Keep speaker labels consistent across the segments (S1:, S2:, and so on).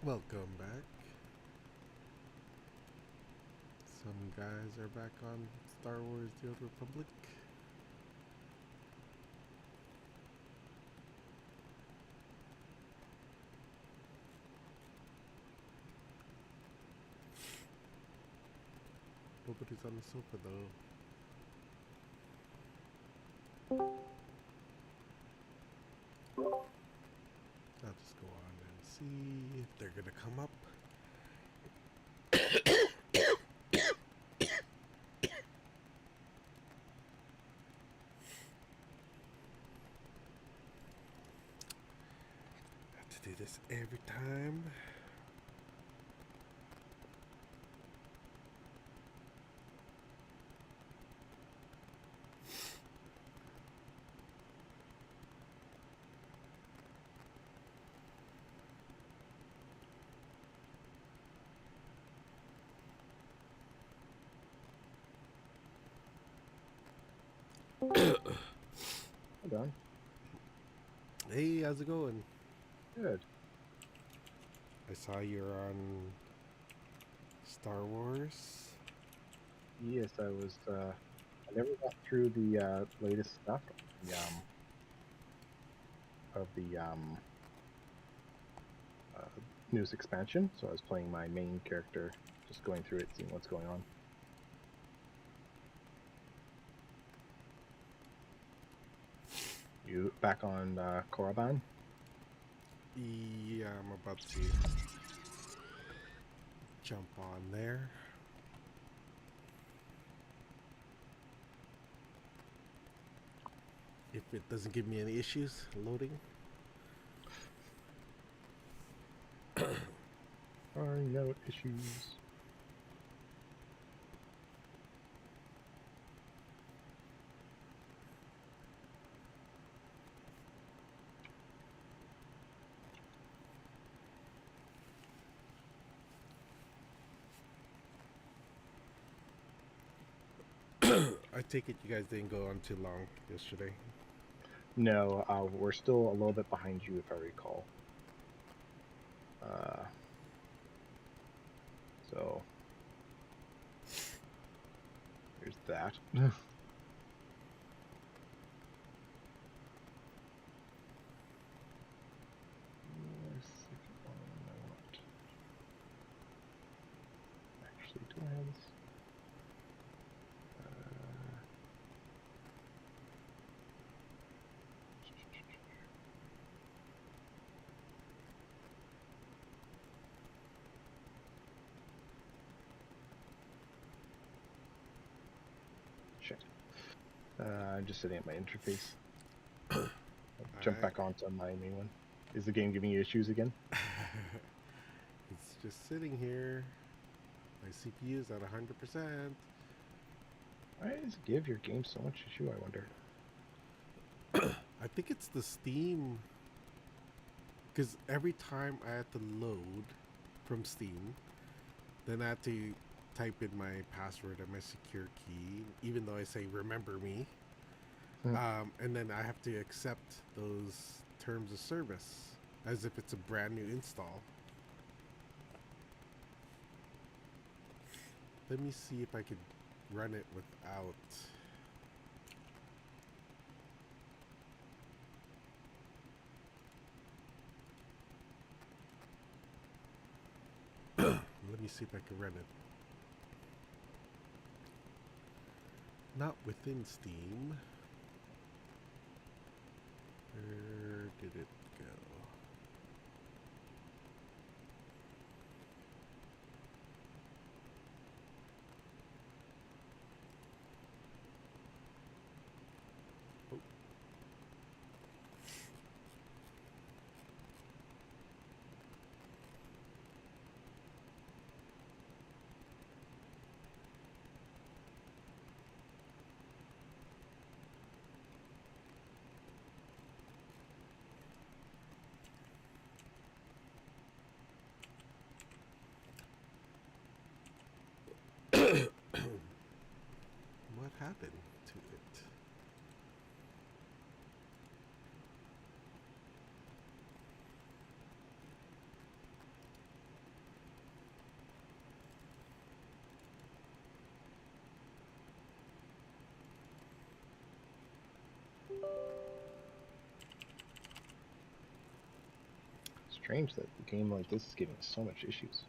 S1: Welcome back. Some guys are back on Star Wars The Old Republic. Nobody's on the sofa though. I'll just go on and see if they're gonna come up. Have to do this every time.
S2: Hold on.
S1: Hey, how's it going?
S2: Good.
S1: I saw you're on Star Wars.
S2: Yes, I was. I never got through the latest stuff of the newest expansion, so I was playing my main character, just going through it, seeing what's going on. You back on Korriban?
S1: Yeah, I'm about to jump on there. If it doesn't give me any issues loading.
S2: Find out issues.
S1: I take it you guys didn't go on too long yesterday.
S2: No, we're still a little bit behind you, if I recall. So there's that. Actually, do I have this? Shit. I'm just sitting at my interface. Jump back onto my main one. Is the game giving you issues again?
S1: It's just sitting here. My CPU is at 100%.
S2: Why does it give your game so much issue, I wonder?
S1: I think it's the Steam. Because every time I had to load from Steam, then I had to type in my password and my secure key, even though I say remember me. And then I have to accept those terms of service as if it's a brand new install. Let me see if I could run it without. Let me see if I can run it. Not within Steam. Where did it go? Oh.
S2: strange that a game like this is giving us so much issues.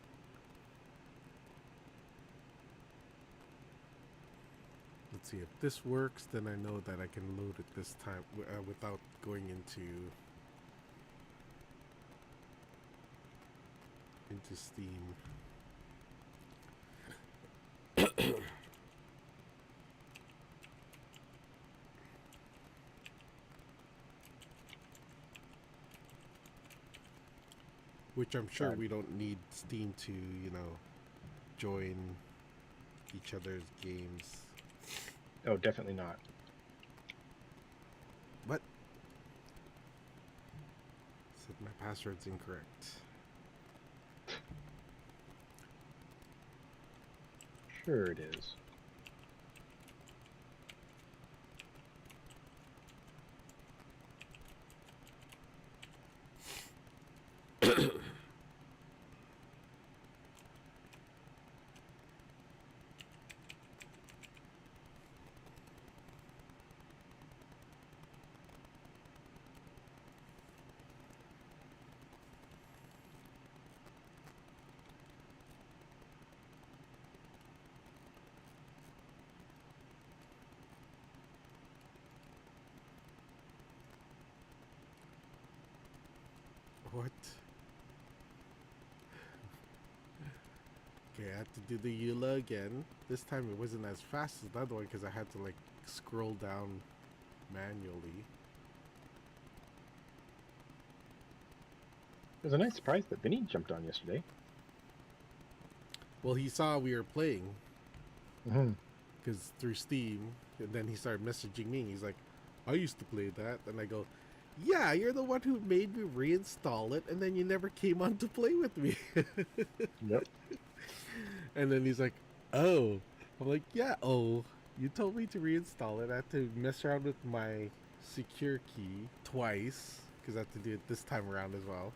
S1: Let's see, if this works, then I know that I can load it this time without going into Steam. Which I'm sure we don't need Steam to, join each other's games.
S2: Oh, definitely not.
S1: What? Said my password's incorrect.
S2: Sure it is.
S1: What? Okay, I had to do the EULA again. This time it wasn't as fast as the other one because I had to scroll down manually.
S2: It was a nice surprise that Vinny jumped on yesterday.
S1: Well, he saw we were playing
S2: Mm-hmm.
S1: because through Steam, and then he started messaging me. He's like, I used to play that. And I go, yeah, you're the one who made me reinstall it, and then you never came on to play with me.
S2: Yep.
S1: And then he's like, oh. I'm like, yeah, oh. You told me to reinstall it. I had to mess around with my secure key twice, because I had to do it this time around as well.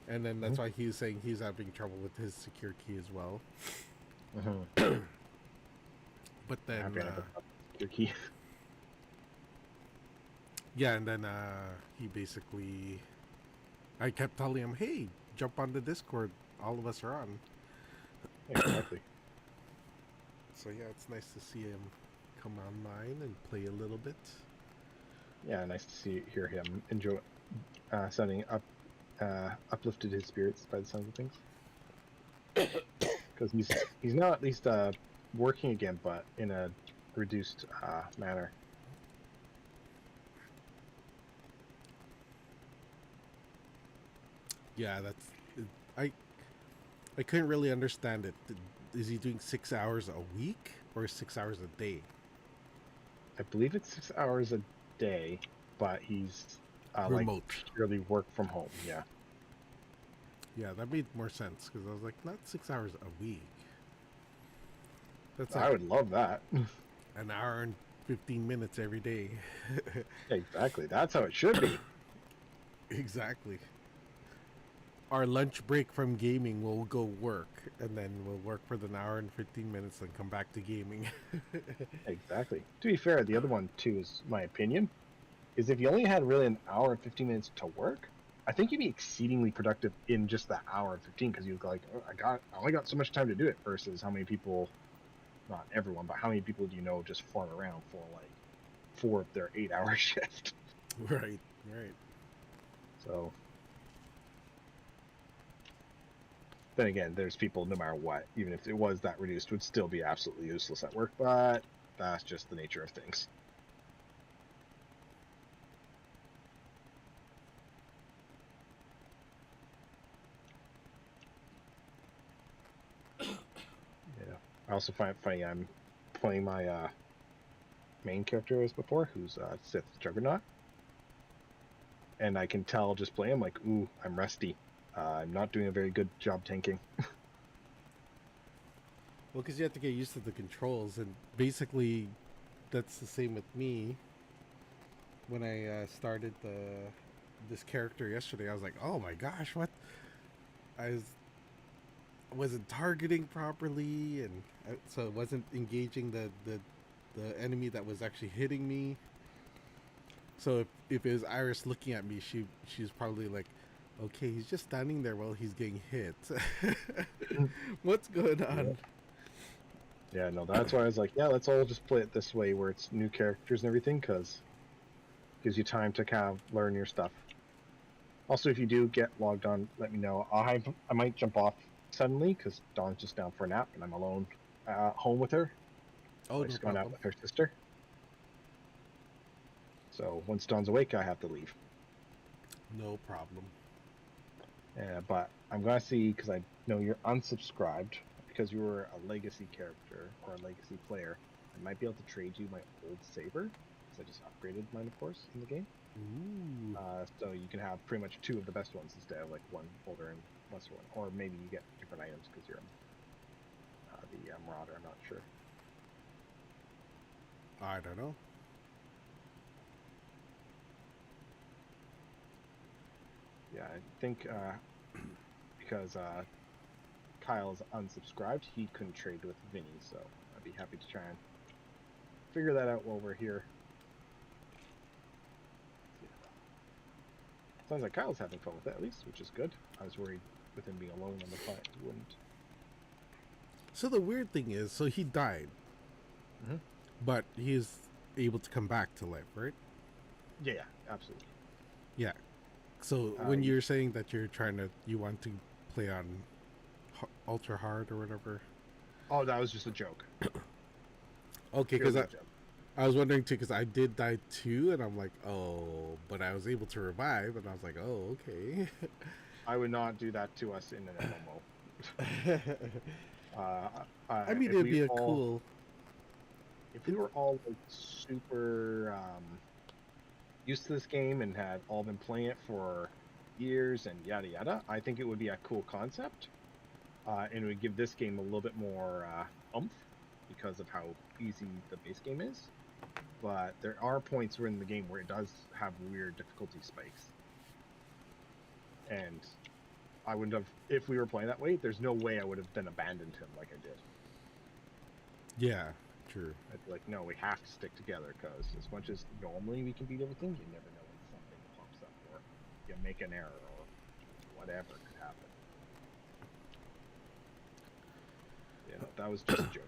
S1: And then that's why he was saying he's having trouble with his secure key as well.
S2: Mm-hmm.
S1: But then...
S2: your key.
S1: Yeah, and then he basically... I kept telling him, hey, jump on the Discord. All of us are on.
S2: Exactly.
S1: So yeah, it's nice to see him come online and play a little bit.
S2: Yeah, nice to hear him enjoy sounding uplifted his spirits by the sound of things. Because he's now at least working again, but in a reduced manner.
S1: Yeah, I couldn't really understand it. Is he doing 6 hours a week or 6 hours a day?
S2: I believe it's 6 hours a day, but he's
S1: remote.
S2: purely work from home. Yeah.
S1: Yeah, that made more sense because I was like, not 6 hours a week. That's
S2: I would love that.
S1: An hour and 15 minutes every day.
S2: Exactly. That's how it should be.
S1: Exactly. Our lunch break from gaming, we'll go work, and then we'll work for an hour and 15 minutes, and come back to gaming.
S2: Exactly. To be fair, the other one too is my opinion. Is if you only had really an hour and 15 minutes to work, I think you'd be exceedingly productive in just the hour and 15 because you'd like, oh, I only got so much time to do it. Versus how many people, not everyone, but how many people do you know just farm around for like 4 of their 8-hour shift?
S1: Right.
S2: So. Then again, there's people, no matter what, even if it was that reduced, would still be absolutely useless at work, but that's just the nature of things. Yeah. I also find it funny, I'm playing my main character as before, who's Sith Juggernaut. And I can tell just playing, I'm like, ooh, I'm rusty. I'm not doing a very good job tanking.
S1: Well, because you have to get used to the controls, and basically, that's the same with me. When I started this character yesterday, I was like, "Oh my gosh, what?" Wasn't targeting properly, and so it wasn't engaging the enemy that was actually hitting me. So if it was Iris looking at me, she's probably like, Okay, he's just standing there while he's getting hit.
S2: Mm.
S1: What's going
S2: Yeah.
S1: on?
S2: Yeah, no, that's why I was like, yeah, let's all just play it this way where it's new characters and everything, because gives you time to kind of learn your stuff. Also, if you do get logged on, let me know. I might jump off suddenly because Dawn's just down for a nap and I'm alone home with her.
S1: Oh,
S2: I
S1: no
S2: just gone out
S1: problem.
S2: with her sister. So once Dawn's awake, I have to leave.
S1: No problem.
S2: But I'm gonna see because I know you're unsubscribed because you were a legacy character or a legacy player. I might be able to trade you my old saber because I just upgraded mine, of course, in the game.
S1: Ooh.
S2: So you can have pretty much two of the best ones instead of like one older and lesser one, or maybe you get different items because you're the Marauder. I'm not sure.
S1: I don't know.
S2: Yeah, I think because Kyle's unsubscribed, he couldn't trade with Vinny, so I'd be happy to try and figure that out while we're here. Yeah. Sounds like Kyle's having fun with it at least, which is good. I was worried with him being alone on the planet, he wouldn't.
S1: So the weird thing is, so he died,
S2: Mm-hmm.
S1: but he is able to come back to life, right?
S2: Yeah, absolutely.
S1: Yeah. So when you're saying that you want to play on ultra hard or whatever.
S2: Oh, that was just a joke.
S1: Okay, because
S2: Purely a joke.
S1: I was wondering too, because I did die too, and I'm like, oh, but I was able to revive, and I was like, oh, okay.
S2: I would not do that to us in an MMO.
S1: I mean,
S2: If
S1: it'd
S2: we
S1: be a
S2: all,
S1: cool.
S2: if we were all like super used to this game and had all been playing it for years and yada yada, I think it would be a cool concept, and it would give this game a little bit more oomph because of how easy the base game is. But there are points where in the game where it does have weird difficulty spikes, and I wouldn't have, if we were playing that way. There's no way I would have then abandoned him like I did.
S1: Yeah, true.
S2: I'd be like, no, we have to stick together because as much as normally we can beat everything, you never know when something pops up or you make an error or whatever could happen. You know, that was just a joke.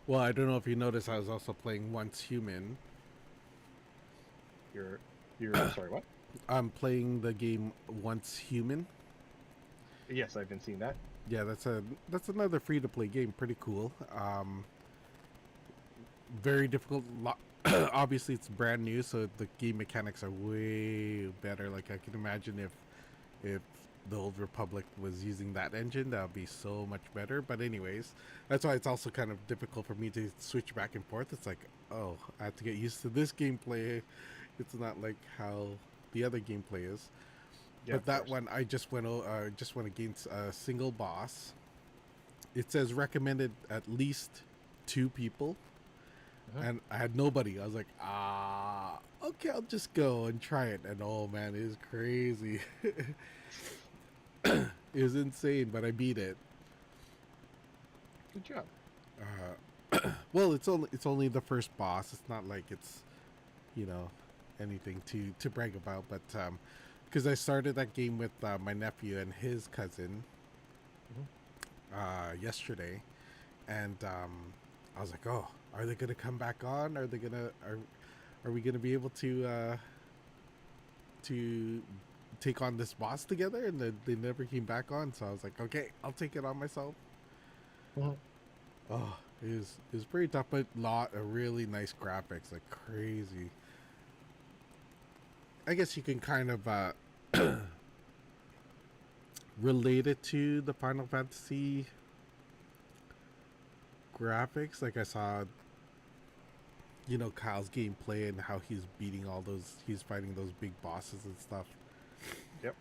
S1: Well, I don't know if you noticed, I was also playing Once Human.
S2: You're, sorry, what?
S1: I'm playing the game Once Human.
S2: Yes, I've been seeing that.
S1: Yeah, that's another free to play game. Pretty cool. Very difficult. Obviously, it's brand new, so the game mechanics are way better. Like I can imagine if the old Republic was using that engine, that would be so much better. But anyways, that's why it's also kind of difficult for me to switch back and forth. It's like, oh, I have to get used to this gameplay. It's not like how the other gameplay is.
S2: Yeah,
S1: But
S2: of
S1: that
S2: course.
S1: one, I just went against a single boss. It says recommended at least 2 people,
S2: Uh-huh.
S1: and I had nobody. I was like, okay, I'll just go and try it. And oh man, it is crazy. It was insane, but I beat it.
S2: Good job.
S1: Well, it's only the first boss. It's not like it's you know anything to brag about, but because I started that game with my nephew and his cousin
S2: Mhm.
S1: yesterday, and I was like, oh, are they gonna come back on? Are we gonna be able to take on this boss together? And they never came back on, so I was like, okay, I'll take it on myself.
S2: Mhm.
S1: Oh, it was pretty tough, but lot of really nice graphics, like crazy. I guess you can kind of relate it to the Final Fantasy graphics. Like I saw, Kyle's gameplay and how he's fighting those big bosses and stuff.
S2: Yep.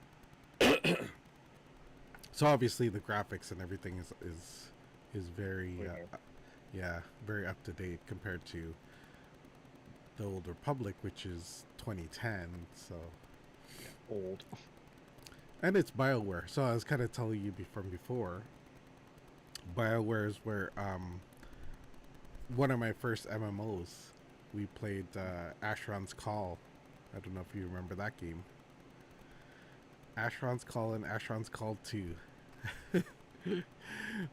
S1: So obviously the graphics and everything is very
S2: Way better.
S1: yeah, very up to date compared to the old Republic, which is 2010. So,
S2: Old.
S1: and it's BioWare. So I was kind of telling you from before. BioWare is where one of my first MMOs. We played Asheron's Call. I don't know if you remember that game. Asheron's Call and Asheron's Call 2.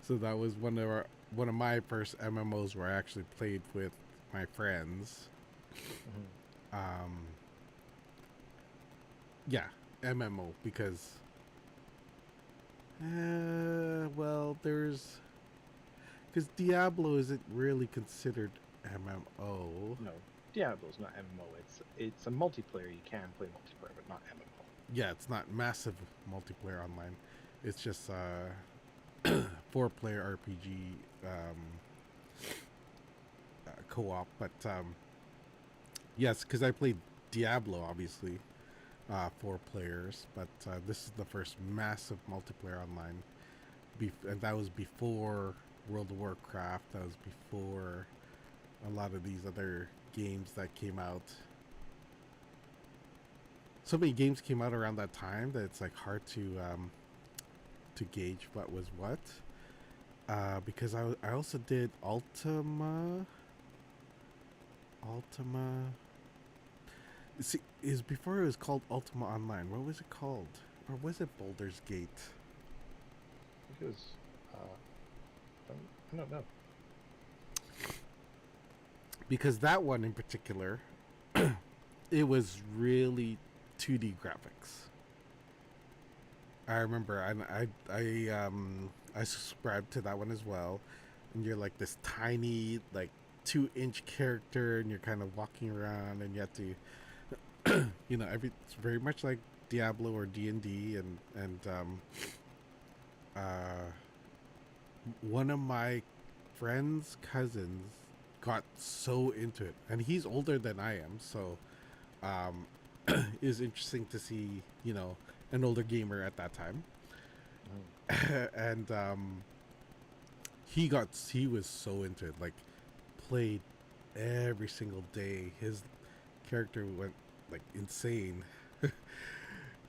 S1: So that was one of my first MMOs where I actually played with my friends.
S2: Mhm.
S1: Um, yeah, MMO because well, there's because Diablo isn't really considered MMO.
S2: No, Diablo's not MMO. It's a multiplayer. You can play multiplayer, but not MMO.
S1: Yeah, it's not massive multiplayer online. It's just 4-player RPG co-op. But yes, because I played Diablo, obviously, 4 players. But this is the first massive multiplayer online, and that was before World of Warcraft. That was before a lot of these other games that came out. So many games came out around that time that it's like hard to gauge what was what. Because I also did Ultima. See, is before it was called Ultima Online. What was it called? Or was it Baldur's Gate?
S2: Because I don't know.
S1: Because that one in particular, it was really 2D graphics. I remember I subscribed to that one as well, and you're like this tiny like 2-inch character, and you're kind of walking around, and you have to, it's very much like Diablo or D&D, and one of my friend's cousins got so into it, and he's older than I am, so it was interesting to see, an older gamer at that time. And he was so into it, like played every single day. His character went like insane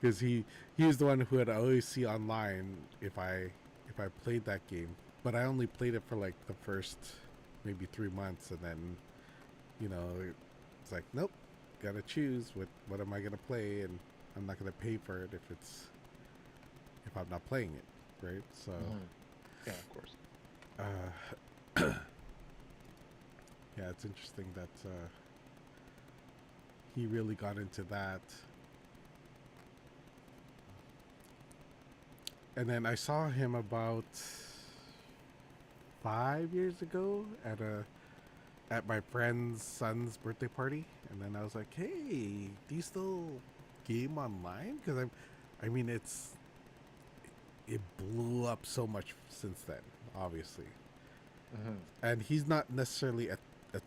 S1: because he was the one who would always see online if I played that game, but I only played it for like the first maybe 3 months, and then it's like, nope, gotta choose what am I gonna play, and I'm not gonna pay for it if I'm not playing it, right? So
S2: Yeah, of course.
S1: Yeah, it's interesting that he really got into that. And then I saw him about 5 years ago at my friend's son's birthday party, and then I was like, "Hey, do you still game online?" Because it blew up so much since then, obviously. And he's not necessarily a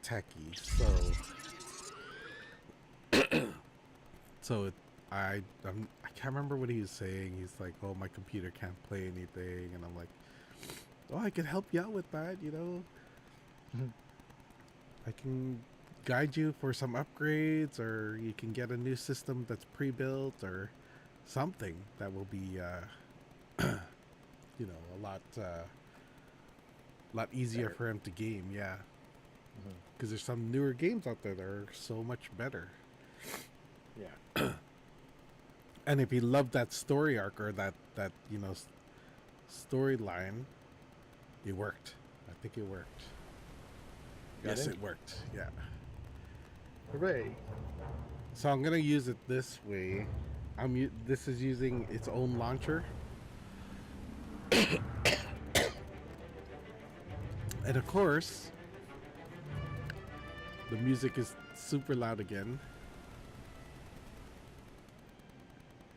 S1: techie, so I can't remember what he was saying. He's like, "Oh, my computer can't play anything," and I'm like, "Oh, I can help you out with that, I can guide you for some upgrades, or you can get a new system that's pre-built, or something that will be, a lot easier
S2: Better.
S1: for him to game." Yeah, because there's some newer games out there that are so much better.
S2: Yeah.
S1: And if he loved that story arc, or that storyline, it worked. I think it worked. Yes, it worked. Yeah.
S2: Hooray.
S1: So I'm gonna use it this way. This is using its own launcher, and of course, the music is super loud again.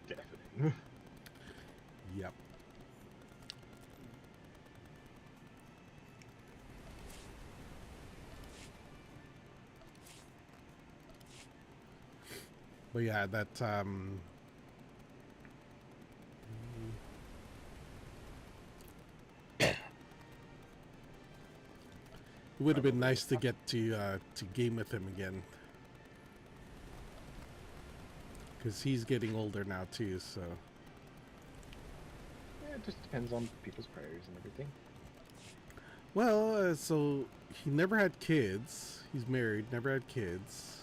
S2: Definitely.
S1: Yep. But yeah, that it would have been nice to get to game with him again, because he's getting older now too. So
S2: Yeah, it just depends on people's priorities and everything.
S1: well, so he never had kids. He's married, never had kids.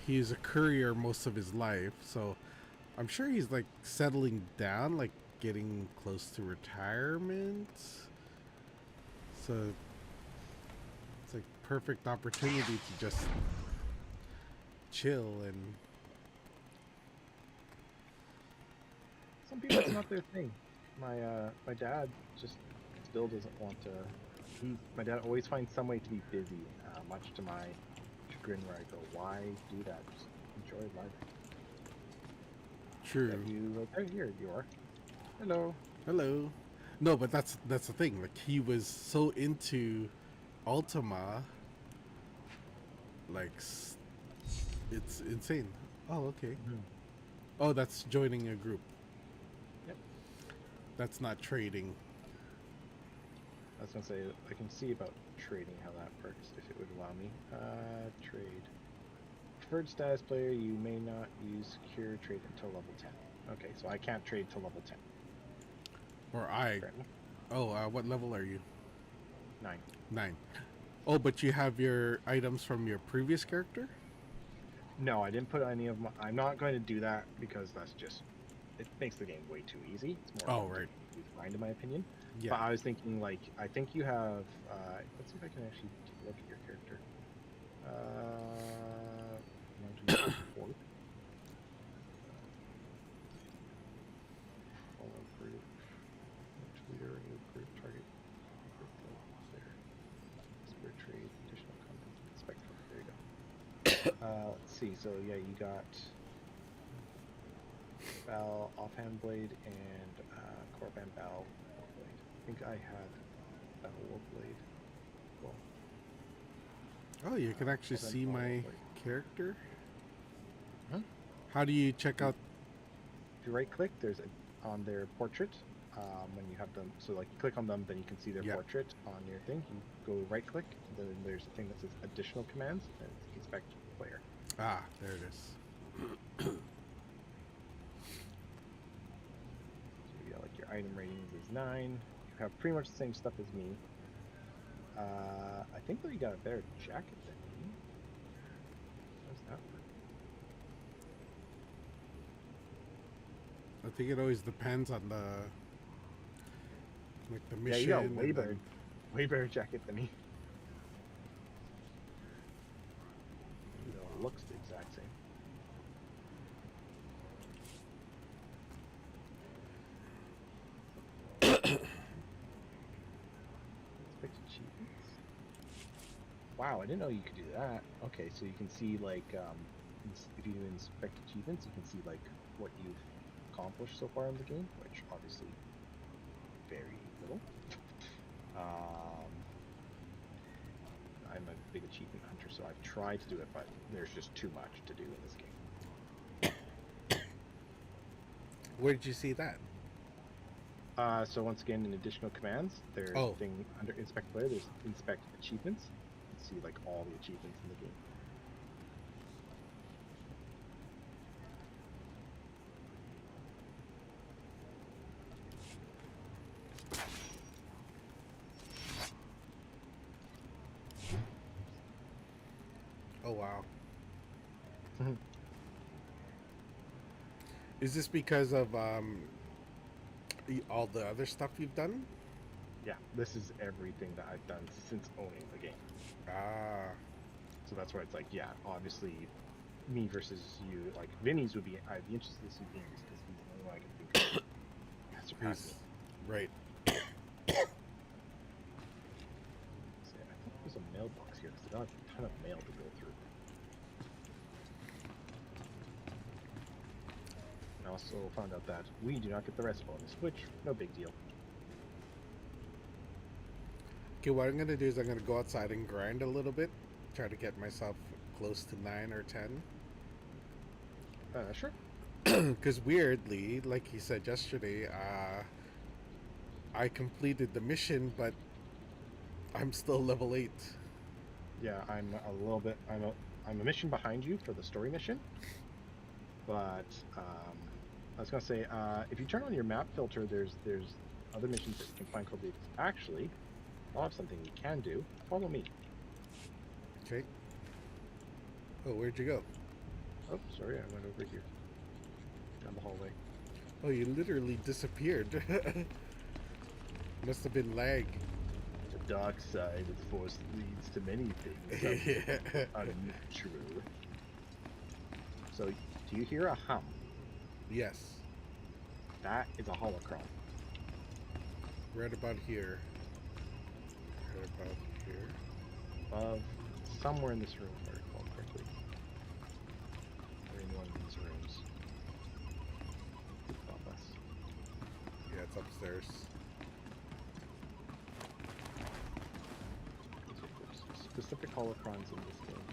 S1: He's a courier most of his life, so I'm sure he's like settling down, like getting close to retirement. So it's like perfect opportunity to just chill and
S2: Some people, it's not their thing. My dad just still doesn't want to. My dad always finds some way to be busy, much to my chagrin. Where I go, why do that? Just enjoy life.
S1: true.
S2: Have you? Right here you are. Hello.
S1: Hello. No, but that's the thing. Like he was so into Ultima, like it's insane. Oh, okay.
S2: Mhm.
S1: Oh, that's joining a group.
S2: Yep.
S1: That's not trading.
S2: I was gonna say I can see about trading how that works if it would allow me. Trade. Preferred status player, you may not use secure trade until level 10. Okay, so I can't trade till level 10.
S1: Or I.
S2: Fair enough.
S1: Oh, what level are you?
S2: 9.
S1: 9. Oh, but you have your items from your previous character?
S2: No, I didn't put any of my. I'm not going to do that because that's just. It makes the game way too easy. It's more
S1: Oh, right.
S2: grind, in my opinion.
S1: Yeah.
S2: But I was thinking, like, I think you have. Let's see if I can actually take a look at your character. Fort. Follow group. Leader, new group target. Group there. Spare trade, additional content. Spectrum. There you go. Let's see. So yeah, you got Bow offhand blade and Corban bow blade. I think I had bow war blade. Well,
S1: Oh, you can actually
S2: Corban
S1: see
S2: bow
S1: my
S2: blade.
S1: character?
S2: Huh?
S1: How do you check out?
S2: If you right click, there's on their portrait. When you have them, so like you click on them, then you can see their portrait on your thing. You go right click, then there's a thing that says additional commands, and it's inspect player.
S1: Ah, there it is.
S2: So yeah, like your item ratings is 9. You have pretty much the same stuff as me. I think that you got a better jacket than me. How does that work?
S1: I think it always depends on the mission.
S2: Yeah, you got way better jacket than me. Even though it looks the exact same. Inspect achievements. Wow, I didn't know you could do that. Okay, so you can see like if you inspect achievements, you can see like what you've accomplished so far in the game, which obviously very little. I'm a big achievement hunter, so I've tried to do it, but there's just too much to do in this game.
S1: Where did you see that?
S2: So once again, in additional commands, there's a thing under inspect player. There's inspect achievements. You can see like all the achievements in the game.
S1: Oh wow. Is this because of all the other stuff you've done?
S2: Yeah, this is everything that I've done since owning the game.
S1: Ah.
S2: So that's why it's like, yeah, obviously, me versus you. Like Vinny's would be. I'd be interested to see Vinny's because he's the only one I can think of that surpassed me.
S1: Right.
S2: So, I think there's a mailbox here because I got a ton of mail to go through. I also found out that we do not get the rest bonus, which no big deal.
S1: Okay, what I'm gonna do is I'm gonna go outside and grind a little bit, try to get myself close to 9 or 10.
S2: Sure.
S1: Because weirdly, like he said yesterday, I completed the mission, but I'm still level 8.
S2: Yeah, I'm a little bit. I'm a mission behind you for the story mission, but I was gonna say if you turn on your map filter, there's other missions that you can find called the. Actually, I'll have something you can do. Follow me.
S1: Okay. Oh, where'd you go?
S2: Oh, sorry, I went over here. Down the hallway.
S1: Oh, you literally disappeared. Must have been lag.
S2: The dark side of the force leads to many things. Some
S1: Yeah.
S2: unnatural. So, do you hear a hum?
S1: Yes.
S2: That is a holocron.
S1: Right about here. Right about here.
S2: Above, somewhere in this room, if I recall correctly. Or in one of these rooms. Above us.
S1: Yeah, it's upstairs.
S2: There's specific holocrons in this game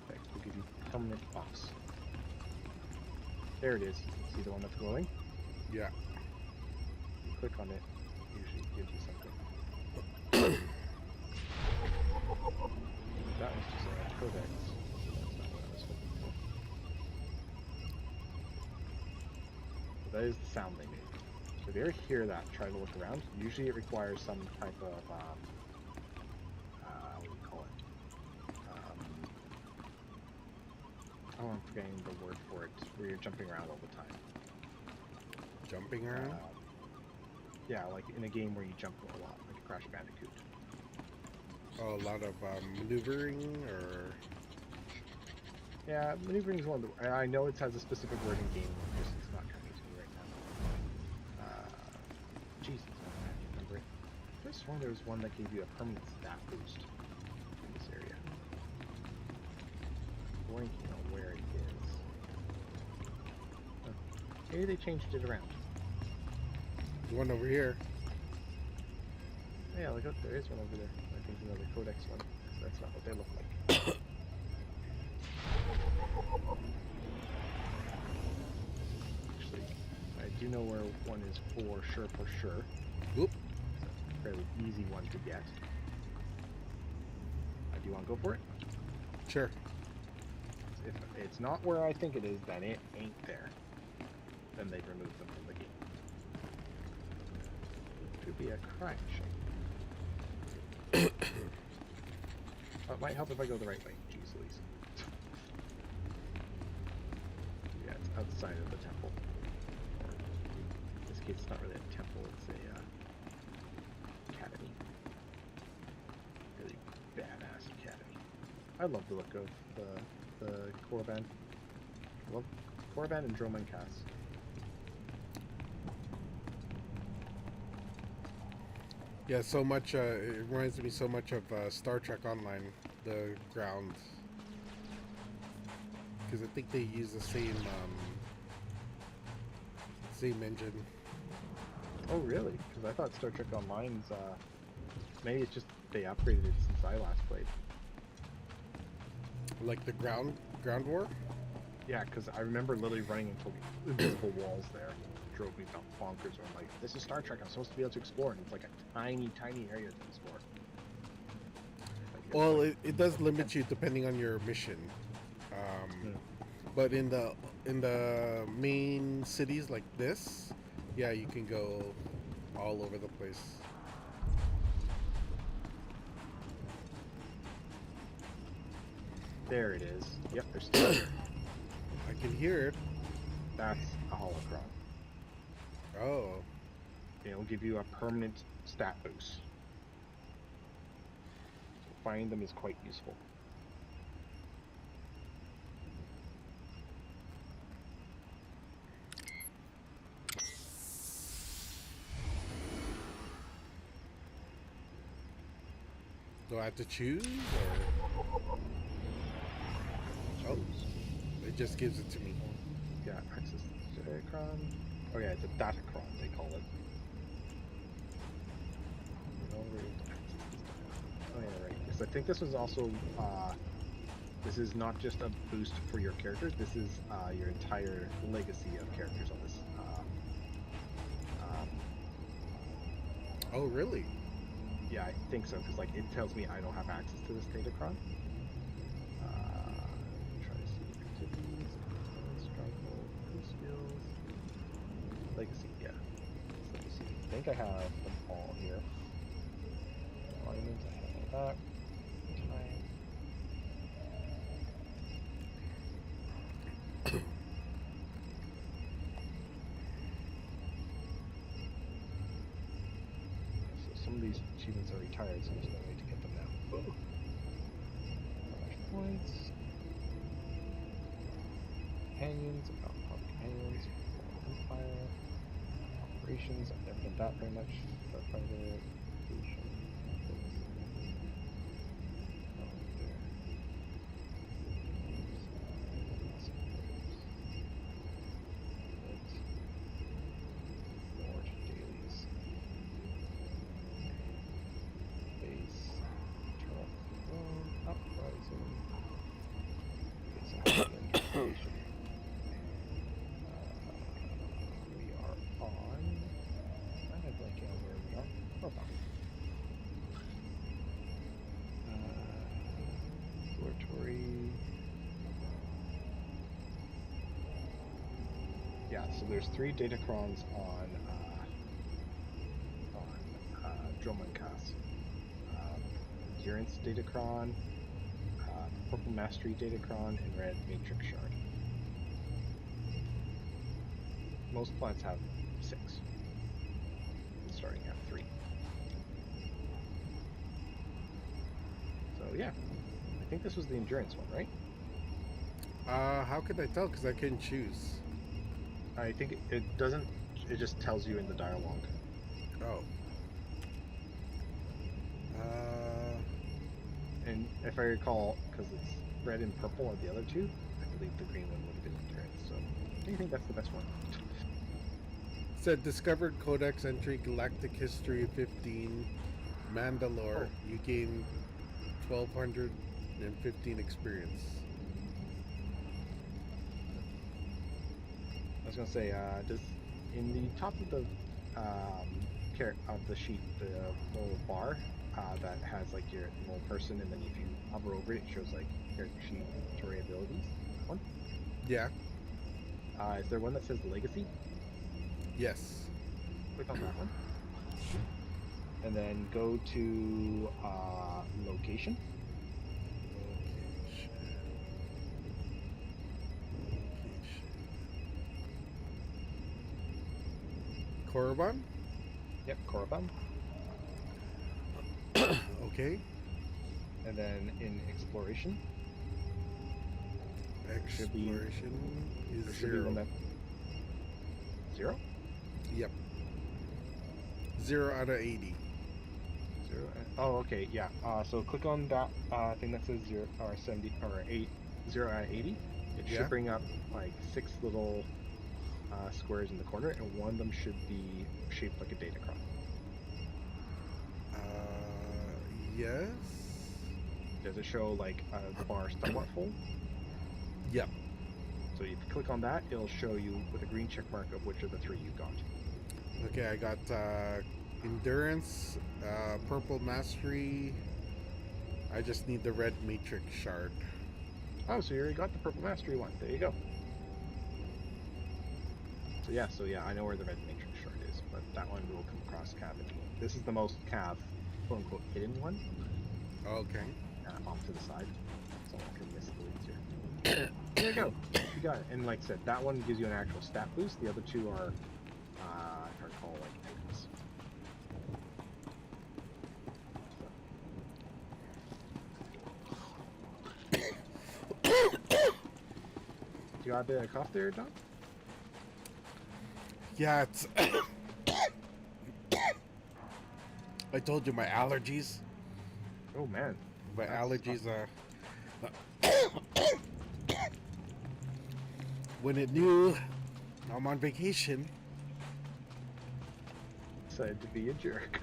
S2: that will give you permanent buffs. There it is. See the one that's glowing?
S1: Yeah.
S2: You click on it, usually it gives you something. That was just a codex. That's not what I was hoping for. So that is the sound they make. So if you ever hear that, try to look around. Usually it requires some type of, what do you call it? Oh, I'm forgetting the word for it, where you're jumping around all the time.
S1: Jumping around?
S2: Yeah, like in a game where you jump a lot, like a Crash Bandicoot.
S1: Oh, a lot of maneuvering, or...
S2: Yeah, maneuvering is one of the... I know it has a specific word in game, just it's not coming to me right now. Jesus, I can't remember it. I could have sworn there was one that gave you a permanent stat boost in this area. Blanking on where it is. Oh, maybe they changed it around.
S1: The one over here.
S2: Yeah, look up, there is one over there. I think another codex one. That's not what they look like. Actually, I do know where one is for sure.
S1: Whoop.
S2: It's a fairly easy one to get. Do you want to go for it?
S1: Sure.
S2: If it's not where I think it is, then it ain't there. Then they've removed them from the game. Could be a crankshaft. Oh, it might help if I go the right way. Jeez Louise. Yeah, it's outside of the temple. Or, in this case, it's not really a temple, it's a academy. Really badass academy. I love the look of the Korriban. I love Korriban and Droman Cass.
S1: Yeah, so much, it reminds me so much of Star Trek Online, the ground. Because I think they use the same engine.
S2: Oh, really? Because I thought Star Trek Online's, maybe it's just they upgraded it since I last played.
S1: Like the ground war?
S2: Yeah, because I remember literally running into invisible walls there. Drove me bonkers. I'm like, this is Star Trek. I'm supposed to be able to explore, and it's like a tiny, tiny area to explore.
S1: Well, like, it does limit you depending on your mission. But in the main cities like this, yeah, you can go all over the place.
S2: There it is. Yep, there's still here.
S1: I can hear it.
S2: That's a holocron.
S1: Oh.
S2: It'll give you a permanent stat boost. So finding them is quite useful.
S1: Do I have to choose, or? Oh, it just gives it to me.
S2: Yeah, access to Datacron. Oh yeah, it's a Datacron, they call it. Oh yeah, right. Because I think this was also, this is not just a boost for your characters, this is your entire legacy of characters on this.
S1: Oh, really?
S2: Yeah, I think so, because like it tells me I don't have access to this Datacron. Try to see activities, stronghold, skills, legacy. Yeah, it's legacy. I think I have them all here. Alignment, I have all that. these achievements are retired, so there's no way to get them now. Ooh. Points. Companions, about companions, Empire, operations. I've never done that very much. Starfighter, station, more dailies. Base, turn off the uprising. Station. We are on. I have like where we are. Profile. Laboratory. Yeah, so there's 3 datacrons on Dromonkas. Endurance datacron, Purple Mastery datacron, and Red Matrix shard. Most planets have 6, starting at 3. So yeah, I think this was the endurance one, right?
S1: How could I tell? Because I couldn't choose.
S2: I think it doesn't. It just tells you in the dialogue.
S1: Oh.
S2: And if I recall, because it's red and purple are the other 2, I believe the green one would have been endurance. So I think that's the best one.
S1: Said discovered Codex entry Galactic History 15 Mandalore.
S2: Oh.
S1: You gain 1215 experience.
S2: I was gonna say, does in the top of the sheet, the little bar that has like your little person, and then if you hover over it, it shows like character sheet tutorial abilities. That one.
S1: Yeah.
S2: Is there one that says legacy?
S1: Yes.
S2: Click on that one, and then go to location.
S1: Korriban?
S2: Yep, Korriban.
S1: Okay.
S2: And then in exploration.
S1: Exploration is
S2: should be
S1: 0.
S2: 0?
S1: Yep. 0 out of 80.
S2: 0. Oh, okay, yeah. So click on that thing that says 0 or 70 or 0 out of 80. It should bring up like 6 little squares in the corner, and one of them should be shaped like a datacron.
S1: Yes.
S2: Does it show like a bar somewhat full?
S1: Yep.
S2: So if you click on that, it'll show you with a green check mark of which of the 3 you got.
S1: Okay, I got endurance, purple mastery. I just need the red matrix shard.
S2: Oh, so you already got the purple mastery one. There you go. So yeah, I know where the red matrix shard is, but that one will come across cav. This is the most cav, quote unquote, hidden one.
S1: Okay.
S2: Off to the side, so I can miss the leads here. There you go. You got it. And like I said, that one gives you an actual stat boost. The other 2 are, if I recall, like items. You got a bit of cough there, John?
S1: Yeah, it's. I told you my allergies.
S2: Oh man.
S1: My allergies are. When it knew I'm on vacation.
S2: Decided to be a jerk.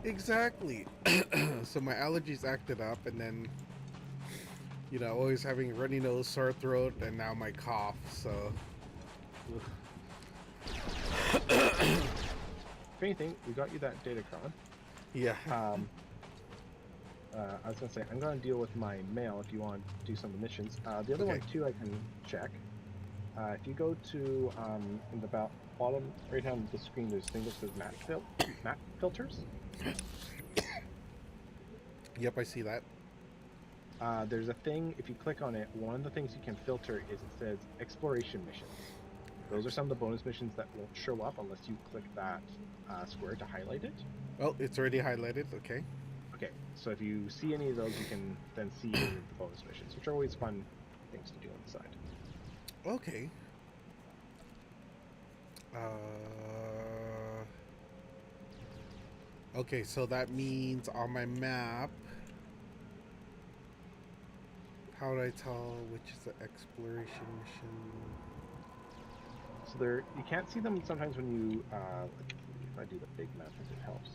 S1: Exactly. So my allergies acted up, and then, you know, always having runny nose, sore throat, and now my cough. So.
S2: If anything, we got you that datacron.
S1: Yeah.
S2: I was gonna say I'm gonna deal with my mail if you want to do some of the missions. The other one too I can check. If you go to in the bottom right hand of the screen, there's a thing that says map filters.
S1: Yep, I see that.
S2: There's a thing, if you click on it, one of the things you can filter is it says exploration missions. Those are some of the bonus missions that won't show up unless you click that square to highlight it.
S1: Oh, it's already highlighted. Okay.
S2: Okay, so if you see any of those, you can then see any of the bonus missions, which are always fun things to do on the side.
S1: Okay. Okay, so that means on my map, how do I tell which is the exploration mission?
S2: So you can't see them sometimes when you, like if I do the big map, if it helps.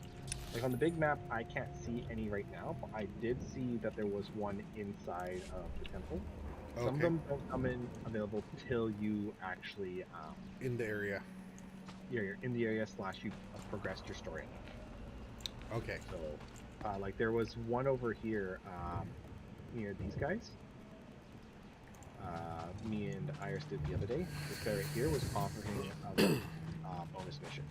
S2: Like on the big map, I can't see any right now, but I did see that there was one inside of the temple.
S1: Okay.
S2: Some of them don't come in available till you actually
S1: In the area.
S2: You're in the area / you progressed your story enough.
S1: Okay.
S2: So, like there was one over here near these guys. Me and Iris did the other day. This guy right here was offering a bonus mission.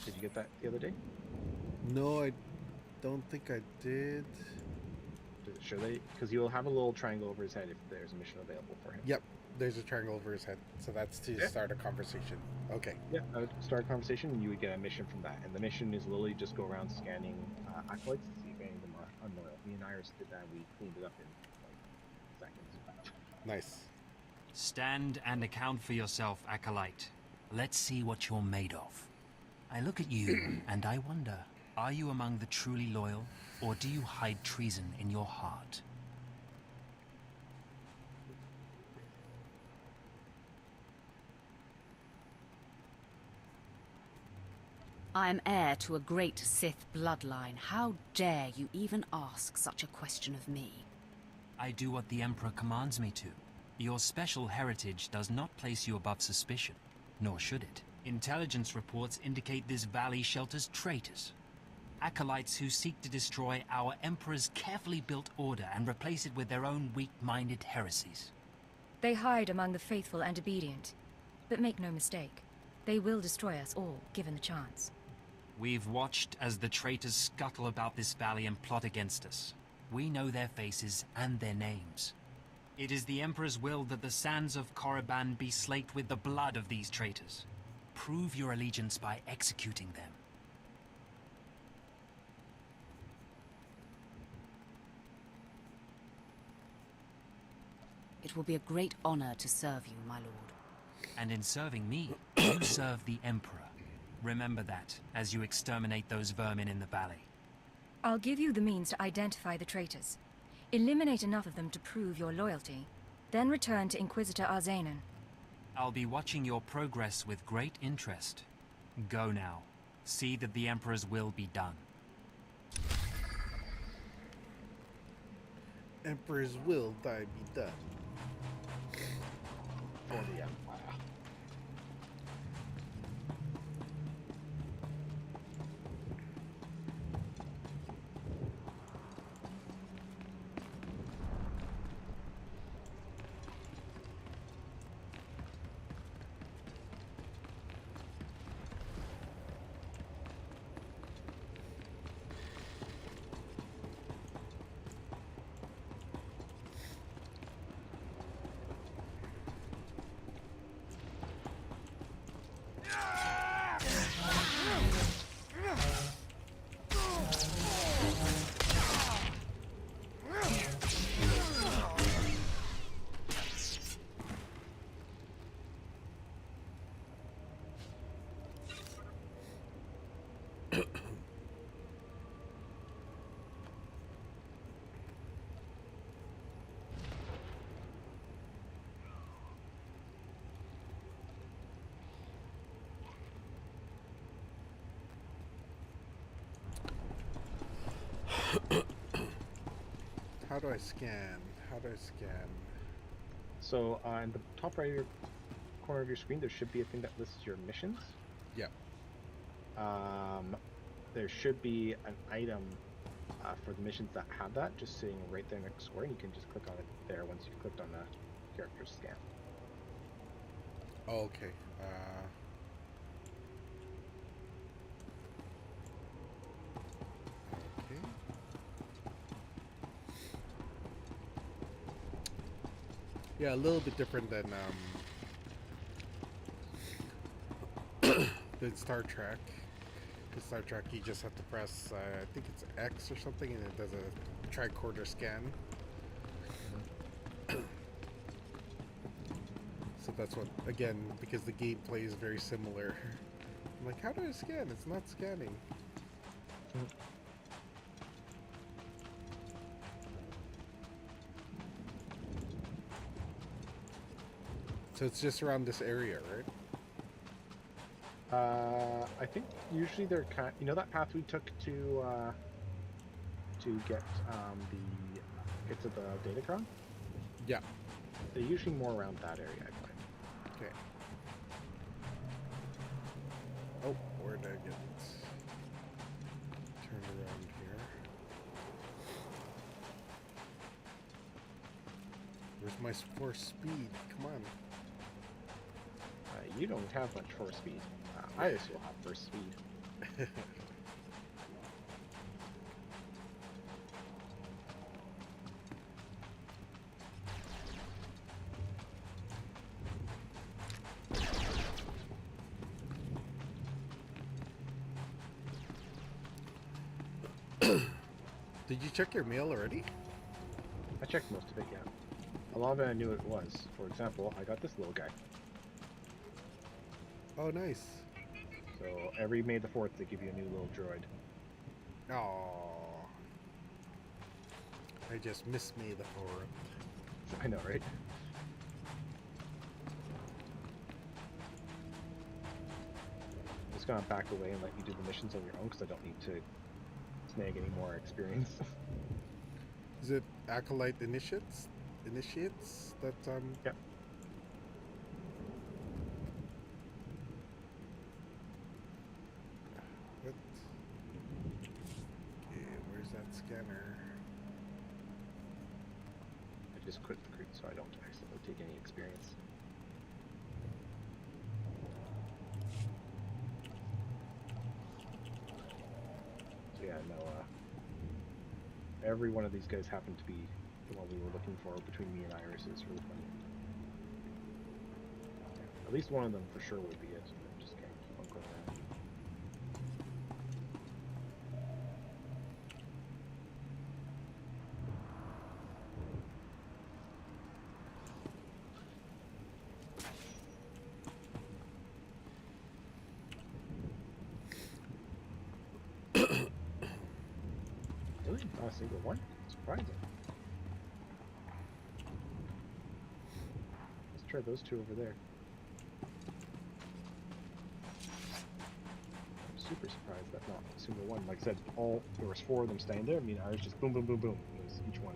S2: Did you get that the other day?
S1: No, I don't think I did.
S2: Does it show that? Because he will have a little triangle over his head if there's a mission available for him.
S1: Yep, there's a triangle over his head. So that's to start a conversation. Okay.
S2: Yeah, I would start a conversation and you would get a mission from that. And the mission is literally just go around scanning acolytes to see if any of them are unloyal. Me and Iris did that. We cleaned it up in like seconds.
S1: Nice.
S3: Stand and account for yourself, acolyte. Let's see what you're made of. I look at you and I wonder, are you among the truly loyal, or do you hide treason in your heart?
S4: I am heir to a great Sith bloodline. How dare you even ask such a question of me?
S3: I do what the Emperor commands me to. Your special heritage does not place you above suspicion, nor should it. Intelligence reports indicate this valley shelters traitors. Acolytes who seek to destroy our Emperor's carefully built order and replace it with their own weak-minded heresies.
S5: They hide among the faithful and obedient. But make no mistake, they will destroy us all, given the chance.
S3: We've watched as the traitors scuttle about this valley and plot against us. We know their faces and their names. It is the Emperor's will that the sands of Korriban be slaked with the blood of these traitors. Prove your allegiance by executing them.
S4: It will be a great honor to serve you, my lord.
S3: And in serving me, you serve the Emperor. Remember that, as you exterminate those vermin in the valley.
S5: I'll give you the means to identify the traitors. Eliminate enough of them to prove your loyalty. Then return to Inquisitor Arzanan.
S3: I'll be watching your progress with great interest. Go now. See that the Emperor's will be done.
S1: Emperor's will thy be done.
S2: For the Empire.
S1: How do I scan? How do I scan?
S2: So in the top right of corner of your screen, there should be a thing that lists your missions.
S1: Yeah.
S2: There should be an item for the missions that have that, just sitting right there next to square, and you can just click on it there once you've clicked on the character scan.
S1: Oh, okay. Okay. Yeah, a little bit different than Star Trek. In Star Trek, you just have to press, I think it's X or something, and it does a tricorder scan. So that's what, again, because the gameplay is very similar. I'm like, how do I scan? It's not scanning. So it's just around this area, right?
S2: I think usually they're kind. You know that path we took to get to the datacron?
S1: Yeah.
S2: They're usually more around that area, I find.
S1: Okay. Oh, where did I get turn around here? Where's my force speed? Come on.
S2: You don't have much force speed. I still have force speed.
S1: Did you check your mail already?
S2: I checked most of it, yeah. A lot of it I knew it was. For example, I got this little guy.
S1: Oh, nice.
S2: So every May the 4th, they give you a new little droid.
S1: Oh, I just missed May the 4th.
S2: I know, right? I'm just gonna back away and let you do the missions on your own because I don't need to snag any more experience.
S1: Is it Acolyte Initiates? Initiates that
S2: Yep.
S1: What? Okay, where's that scanner?
S2: I just quit the group so I don't accidentally take any experience. So yeah, no, every one of these guys happened to be the one we were looking for between me and Iris. Is really funny. Yeah, at least one of them for sure would be it. I just can't keep on going around. Really? Not a single one? Surprising. Let's try those two over there. I'm super surprised that not a single one. Like I said, there was 4 of them standing there. I mean, ours just boom, boom, boom, boom. It was each one.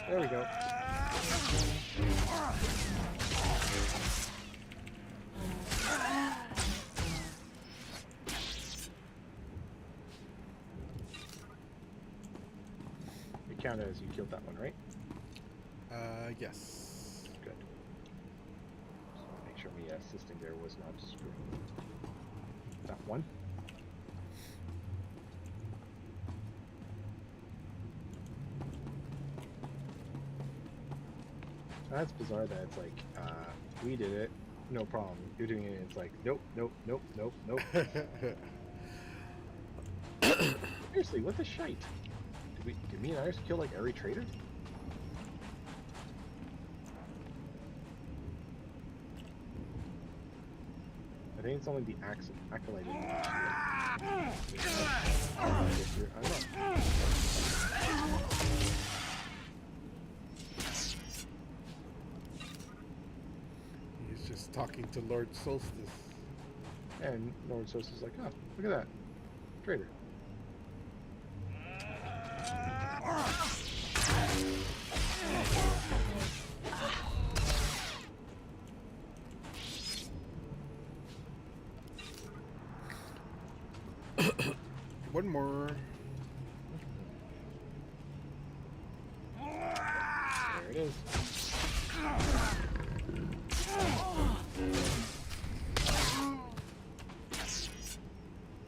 S2: There we go. It counted as you killed that one, right?
S1: Yes.
S2: Good. Just want to make sure me assisting there was not screwing that one. That's bizarre that it's like, we did it, no problem. You're doing it, it's like, nope, nope, nope, nope, nope. Seriously, what the shite? Did me and Iris kill like every traitor? I think it's only the acolyte.
S1: He's just talking to Lord Solstice.
S2: And Lord Solstice is like, oh, look at that. Traitor.
S1: One more.
S2: There it is.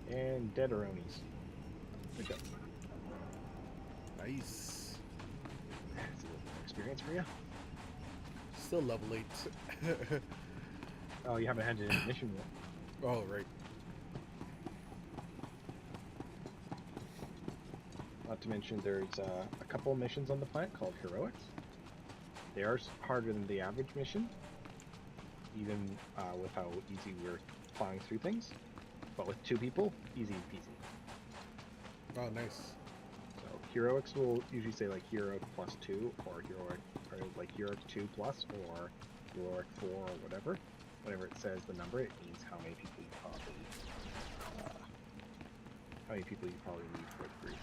S2: And deaderonis. Good job.
S1: Nice.
S2: That's a little more experience. points for you.
S1: Still level 8.
S2: Oh, you haven't handed in a mission yet.
S1: Oh, right.
S2: Not to mention, there's a couple of missions on the planet called Heroics. They are harder than the average mission, even with how easy we're plowing through things. But with 2 people, easy peasy.
S1: Oh, nice.
S2: So Heroics will usually say like Heroic +2, or Heroic, or like Heroic 2 plus, or Heroic 4, or whatever. Whenever it says the number, it means how many people you probably need for the group.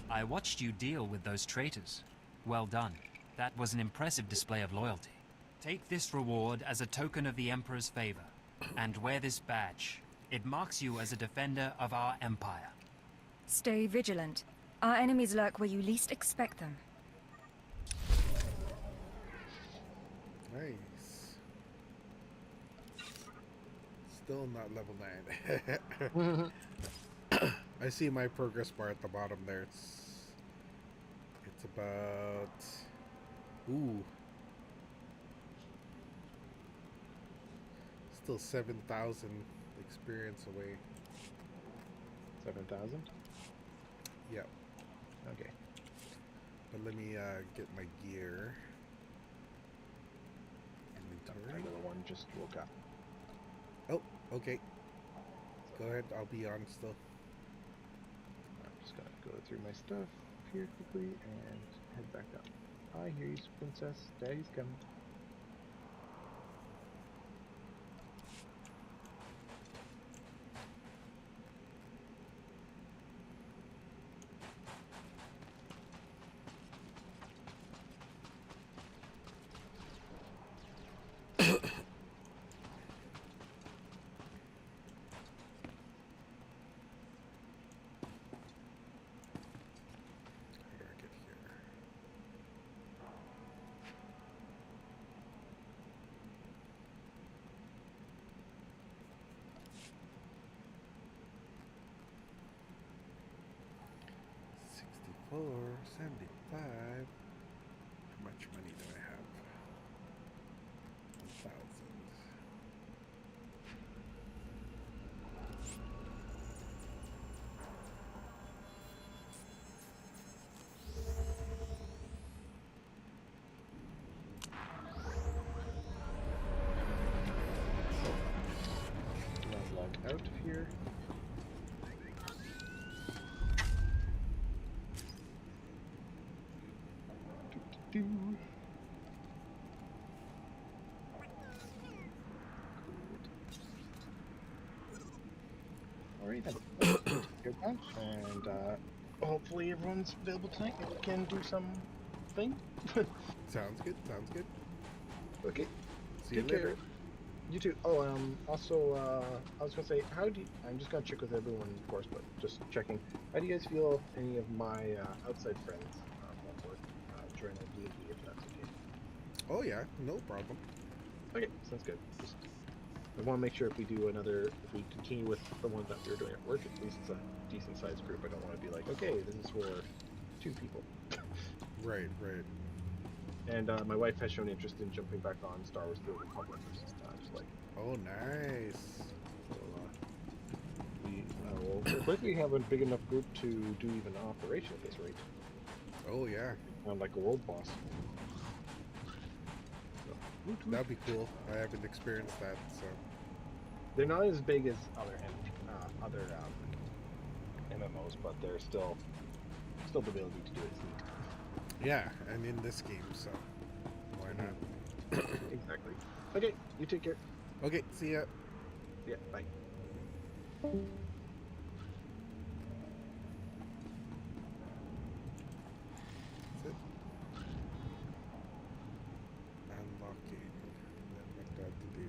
S3: I watched you deal with those traitors. Well done. That was an impressive display of loyalty. Take this reward as a token of the Emperor's favor, and wear this badge. It marks you as a defender of our empire.
S5: Stay vigilant. Our enemies lurk where you least expect them.
S1: Nice. Still not level 9. I see my progress bar at the bottom there. It's about... Ooh. Still 7,000 experience away.
S2: 7,000?
S1: Yep.
S2: Okay.
S1: But let me get my gear. Inventory.
S2: Another one just woke up.
S1: Oh, okay. Go ahead, I'll be on still.
S2: I'm just gonna go through my stuff here quickly and head back up. I hear you, princess. Daddy's coming.
S1: How do I get here? $64, $75. How much money do I have? 1,000.
S2: Now log out of here. Do. Alright then. Let's get that. And hopefully everyone's available tonight and we can do some thing.
S1: Sounds good, sounds good.
S2: Okay.
S1: See you
S2: Take care.
S1: later.
S2: You too. Oh, also, I was gonna say, how do you, I'm just gonna check with everyone, of course, but just checking. How do you guys feel if any of my outside friends want to join our D&D, if that's okay?
S1: Oh yeah, no problem.
S2: Okay, sounds good. Just, I want to make sure if we do another, if we continue with the ones that we were doing at work, at least it's a decent sized group. I don't want to be like, okay, this is for 2 people.
S1: Right, right.
S2: And my wife has shown interest in jumping back on Star Wars: The Old Republic or some times. Like,
S1: Oh, nice.
S2: so, we will quickly have a big enough group to do even an operation at this rate.
S1: Oh yeah,
S2: Like a world boss. So,
S1: that'd be cool. I haven't experienced that, so.
S2: they're not as big as other MMOs, but they're still the ability to do it is neat.
S1: Yeah, and in this game, so why not?
S2: Exactly. Okay, you take care.
S1: Okay, see ya.
S2: Yeah, bye.
S1: That's it. Unlocking. Then what do I have to do?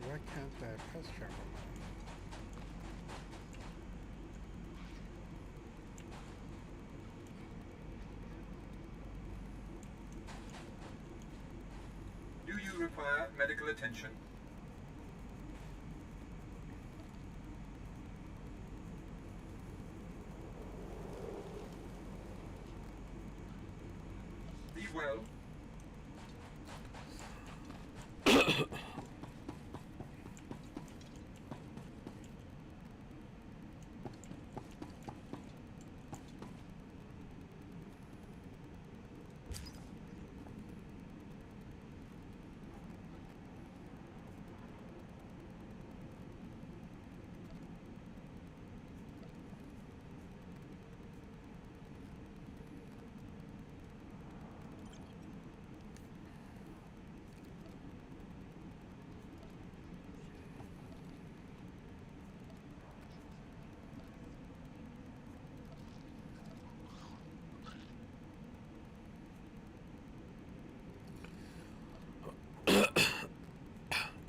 S1: Why can't I press travel?
S6: Do you require medical attention? Be well.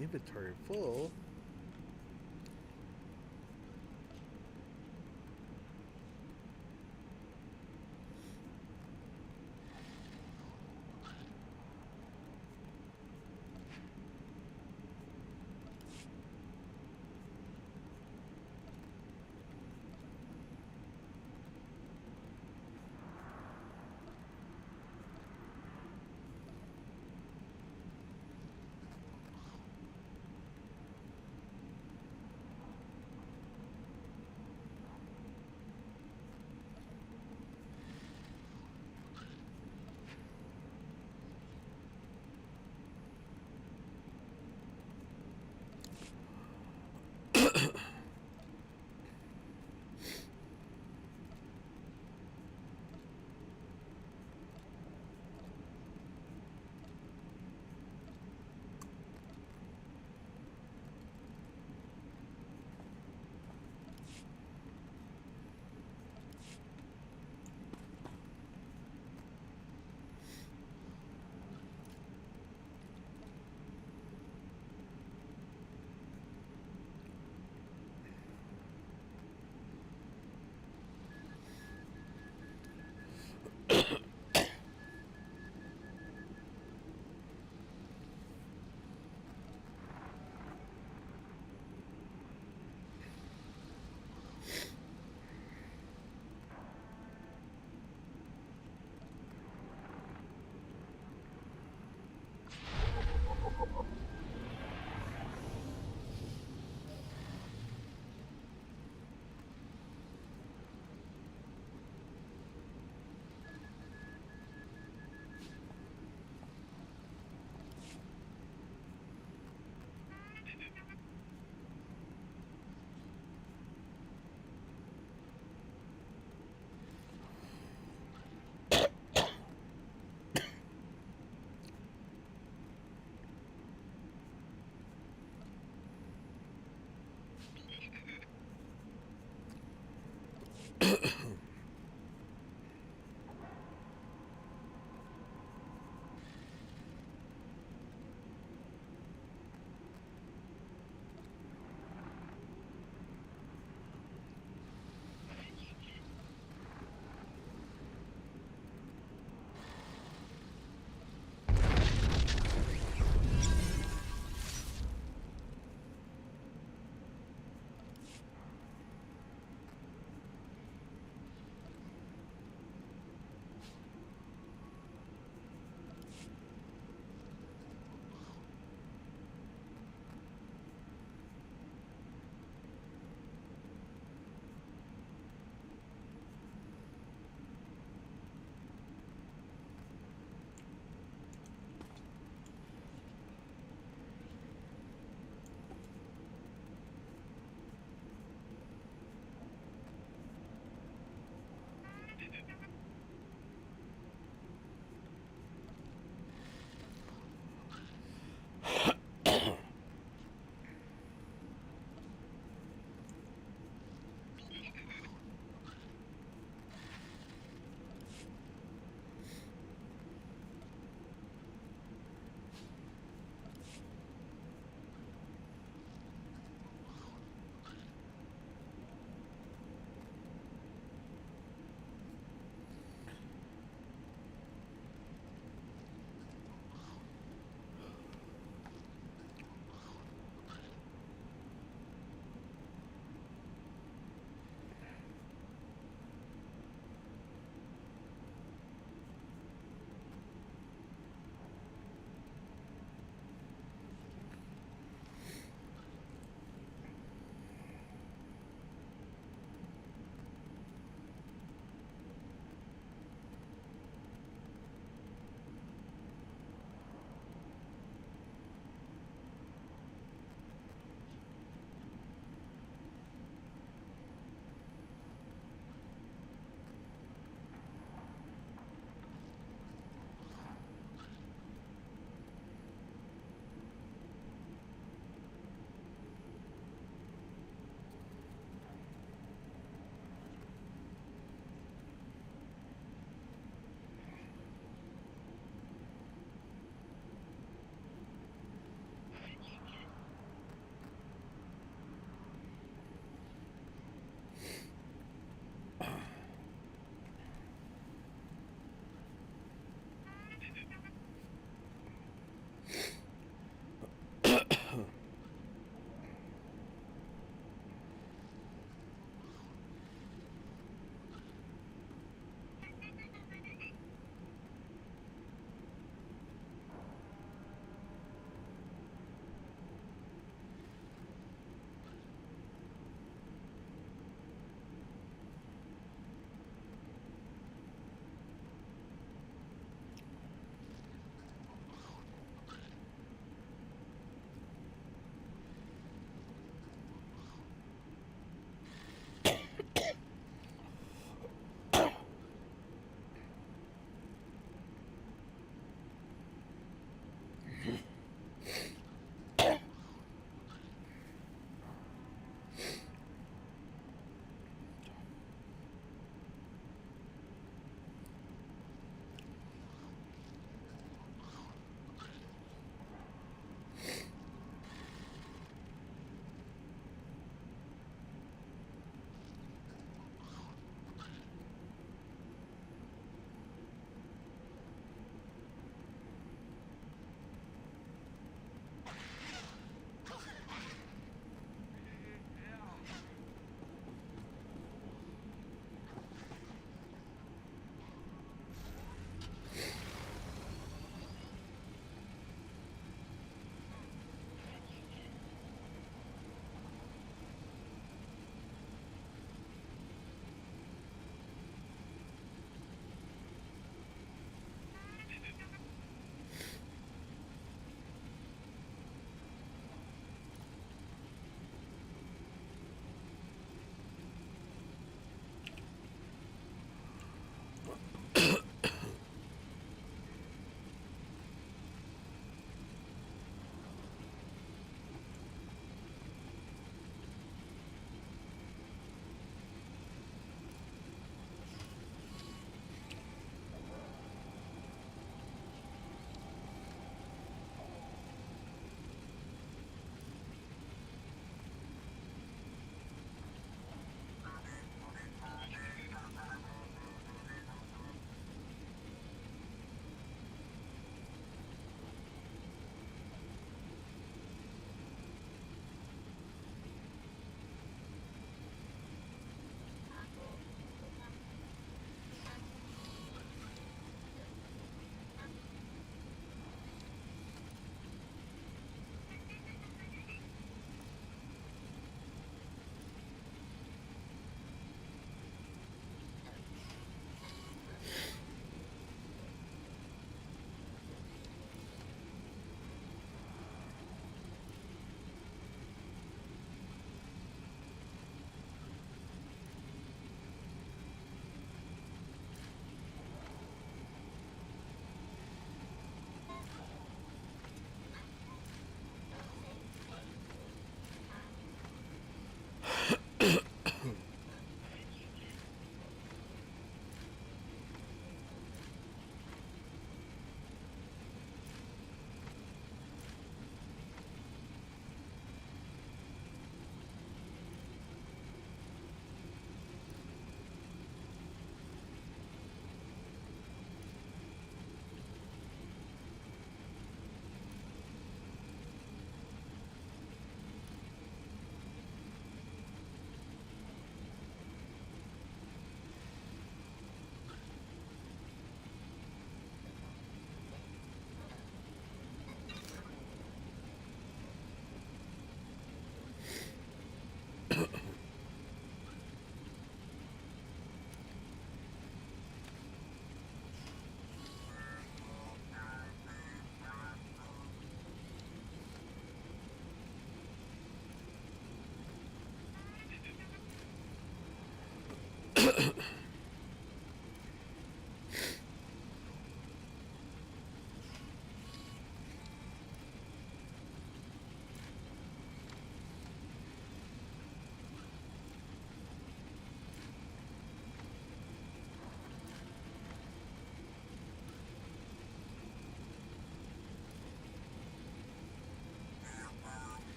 S1: Inventory full.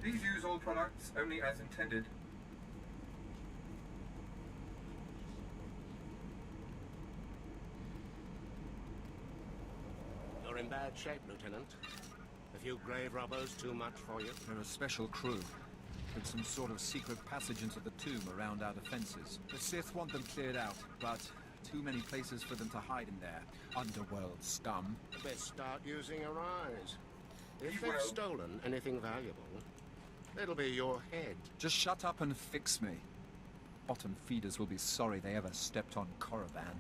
S6: Please use all products only as intended.
S7: You're in bad shape, Lieutenant. A few grave robbers too much for you?
S8: They're a special crew. With some sort of secret passage into the tomb around our defenses. The Sith want them cleared out, but too many places for them to hide in there. Underworld scum.
S7: Best start using your eyes. If
S6: Well.
S7: they've stolen anything valuable, it'll be your head.
S8: Just shut up and fix me. Bottom feeders will be sorry they ever stepped on Korriban.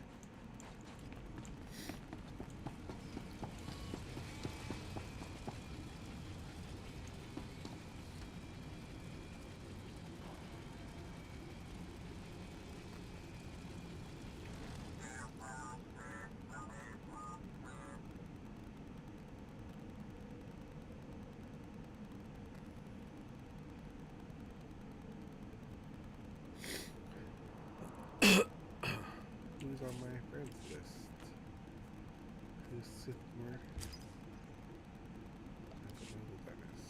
S1: Who's on my friends list? Who's Sith Lord? I don't know who that is.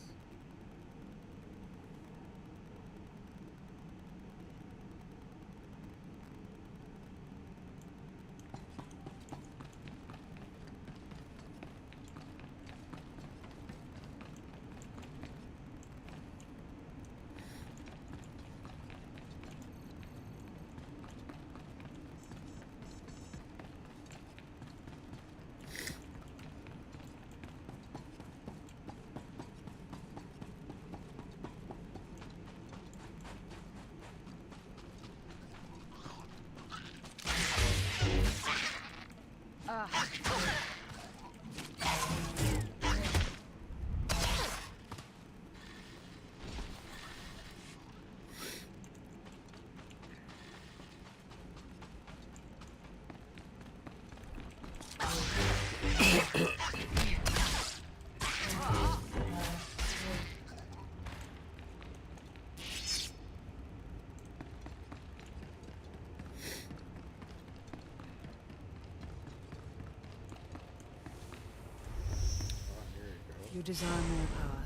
S9: You desire more power.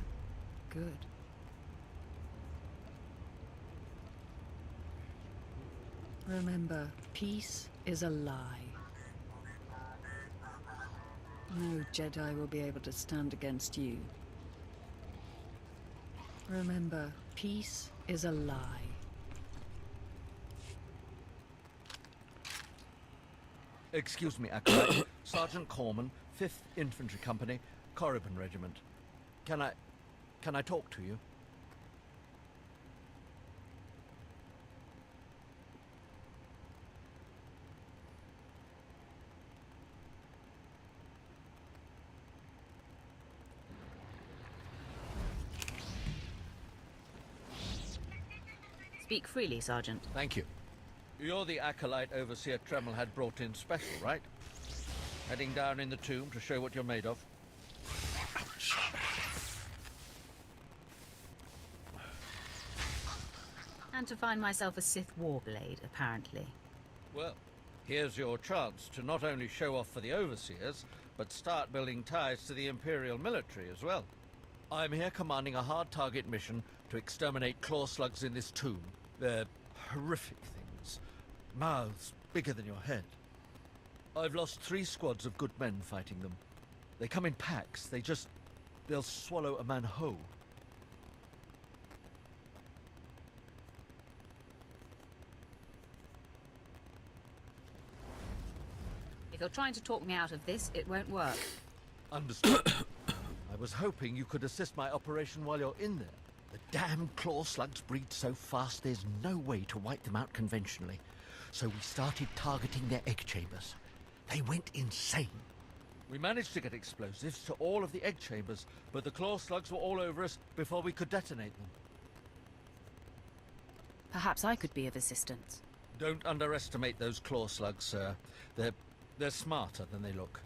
S9: Good. Remember, peace is a lie. No Jedi will be able to stand against you. Remember, peace is a lie.
S10: Excuse me, Acolyte. Sergeant Corman, 5th Infantry Company, Korriban Regiment. Can I talk to you?
S4: Speak freely, Sergeant.
S10: Thank you. You're the Acolyte Overseer Tremel had brought in special, right? Heading down in the tomb to show what you're made of.
S4: And to find myself a Sith Warblade, apparently.
S10: Well, here's your chance to not only show off for the Overseers, but start building ties to the Imperial military as well. I'm here commanding a hard target mission to exterminate claw slugs in this tomb. They're horrific things. Mouths bigger than your head. I've lost 3 squads of good men fighting them. They come in packs. They'll swallow a man whole.
S4: If you're trying to talk me out of this, it won't work.
S10: Understood. I was hoping you could assist my operation while you're in there. The damn claw slugs breed so fast there's no way to wipe them out conventionally. So we started targeting their egg chambers. They went insane. We managed to get explosives to all of the egg chambers, but the claw slugs were all over us before we could detonate them.
S4: Perhaps I could be of assistance.
S10: Don't underestimate those claw slugs, sir. They're smarter than they look.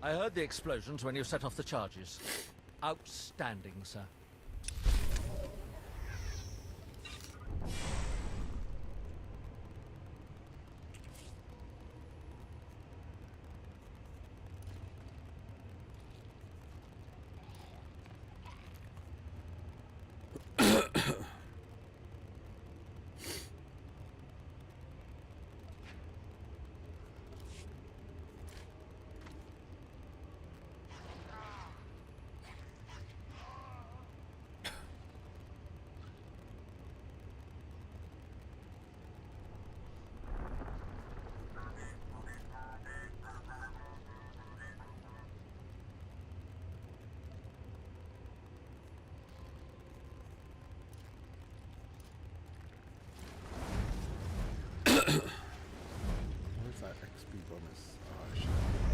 S10: I heard the explosions when you set off the charges. Outstanding, sir.
S1: Where's that XP bonus? Oh, I should do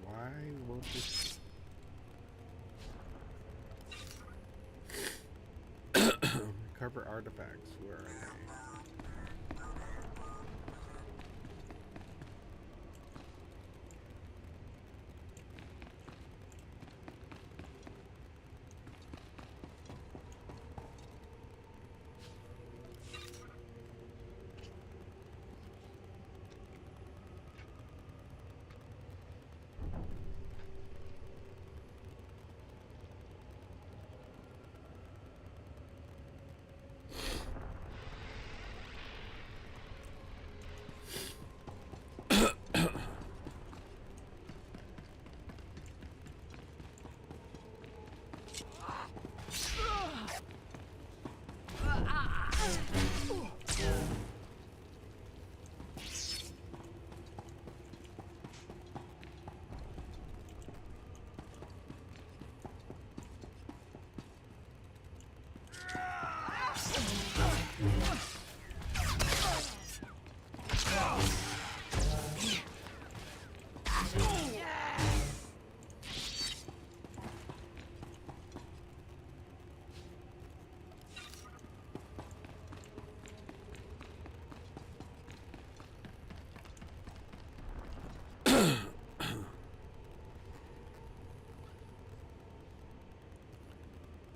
S1: Why won't this? Recover artifacts. Where are they?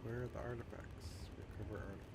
S1: Where are the artifacts? Recover artifacts.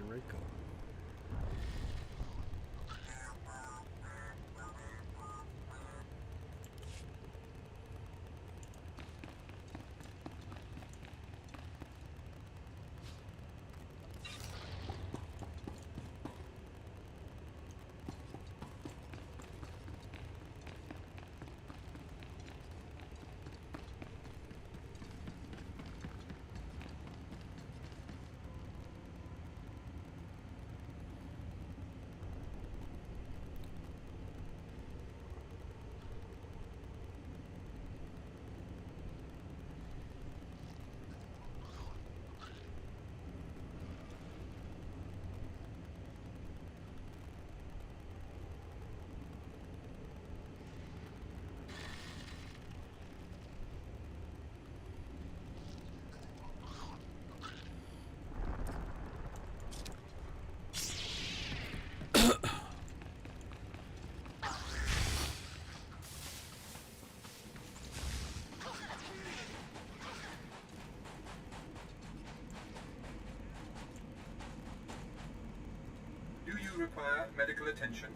S1: Sergeant Rico.
S6: Do you require medical attention?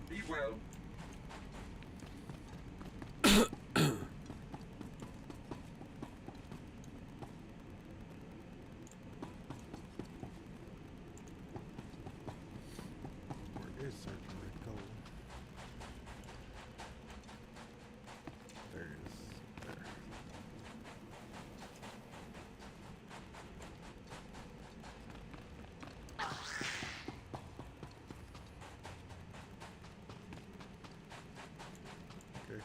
S6: Be well.
S1: Where is Sergeant Rico? There it is. There. Okay.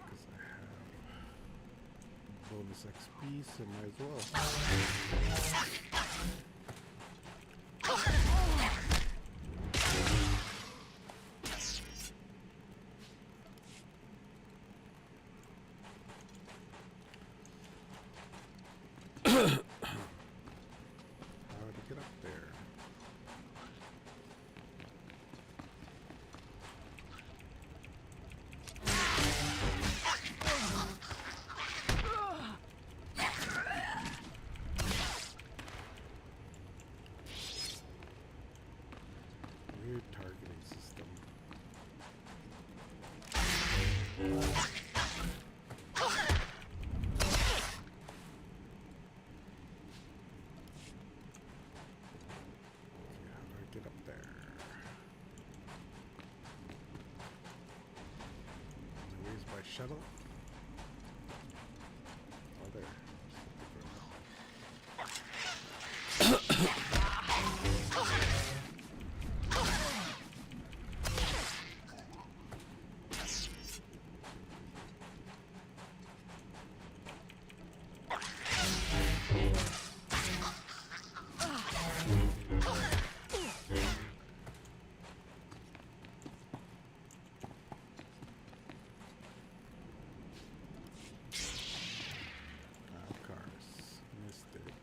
S1: Because I have bonus XP, so might as well. How to get up there? Weird targeting system. Okay, how do I get up there? Where's my shuttle? Oh, there. Cars. Missed it.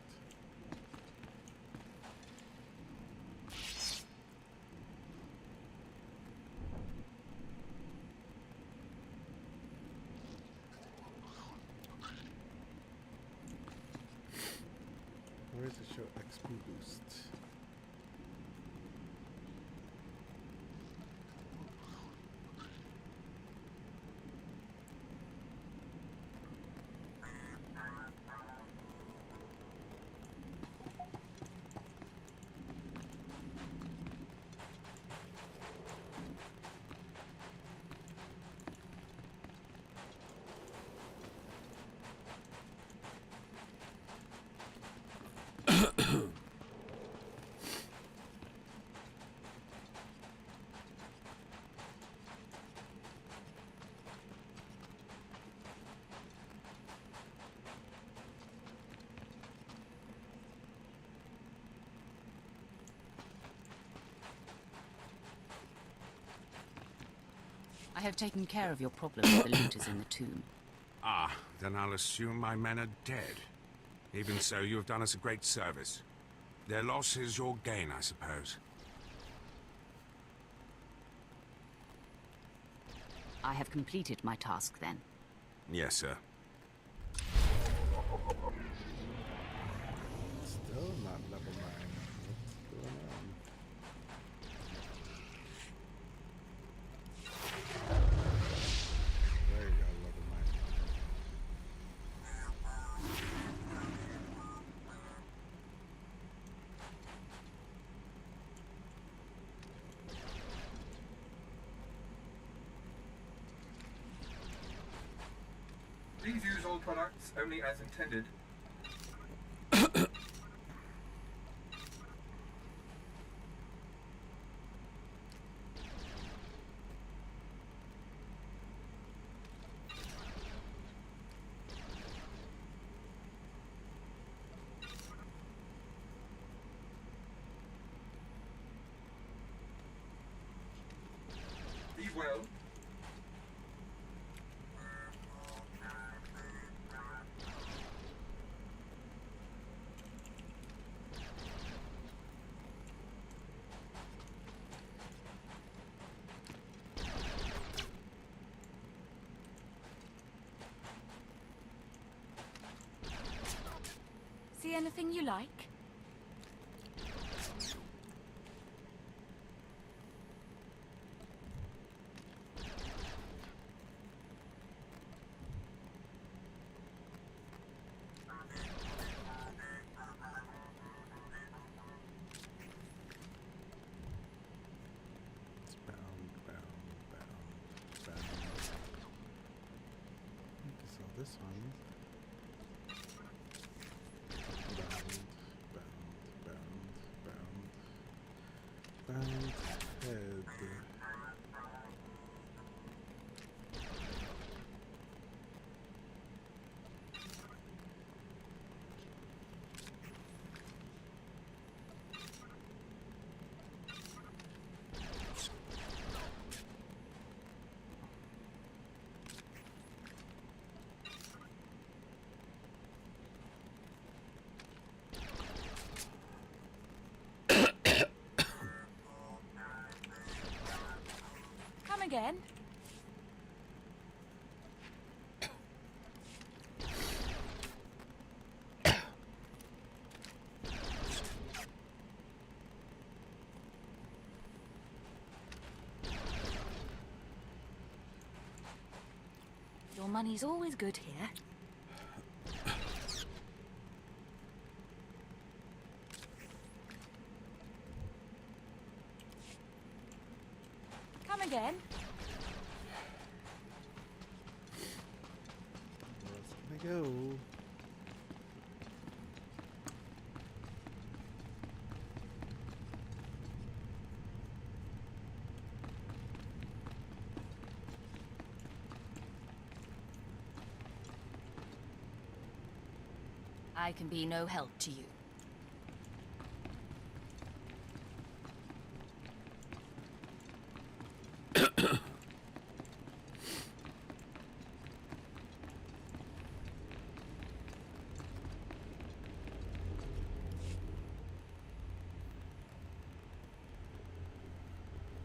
S1: Where does it show XP boost?
S4: I have taken care of your problem with the looters in the tomb.
S11: Ah, then I'll assume my men are dead. Even so, you have done us a great service. Their loss is your gain, I suppose.
S4: I have completed my task then.
S11: Yes, sir.
S1: Still not level 9. What's going on? There you go, level 9.
S6: Please use all products only as intended. Be well.
S5: See anything you like?
S1: It's bound. Okay, so this one. Bound head.
S5: Come again? Your money's always good here. Come again?
S1: Where's it gonna go?
S4: I can be no help to you.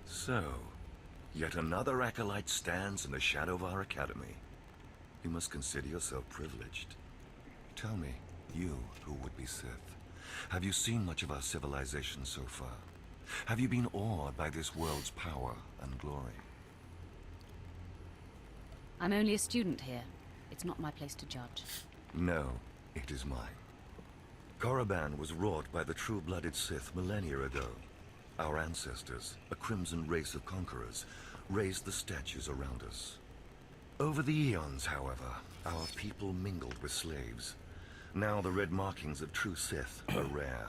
S12: So, yet another acolyte stands in the shadow of our academy. You must consider yourself privileged. Tell me, you who would be Sith, have you seen much of our civilization so far? Have you been awed by this world's power and glory?
S4: I'm only a student here. It's not my place to judge.
S12: No, it is mine. Korriban was wrought by the true-blooded Sith millennia ago. Our ancestors, a crimson race of conquerors, raised the statues around us. Over the eons, however, our people mingled with slaves. Now the red markings of true Sith are rare,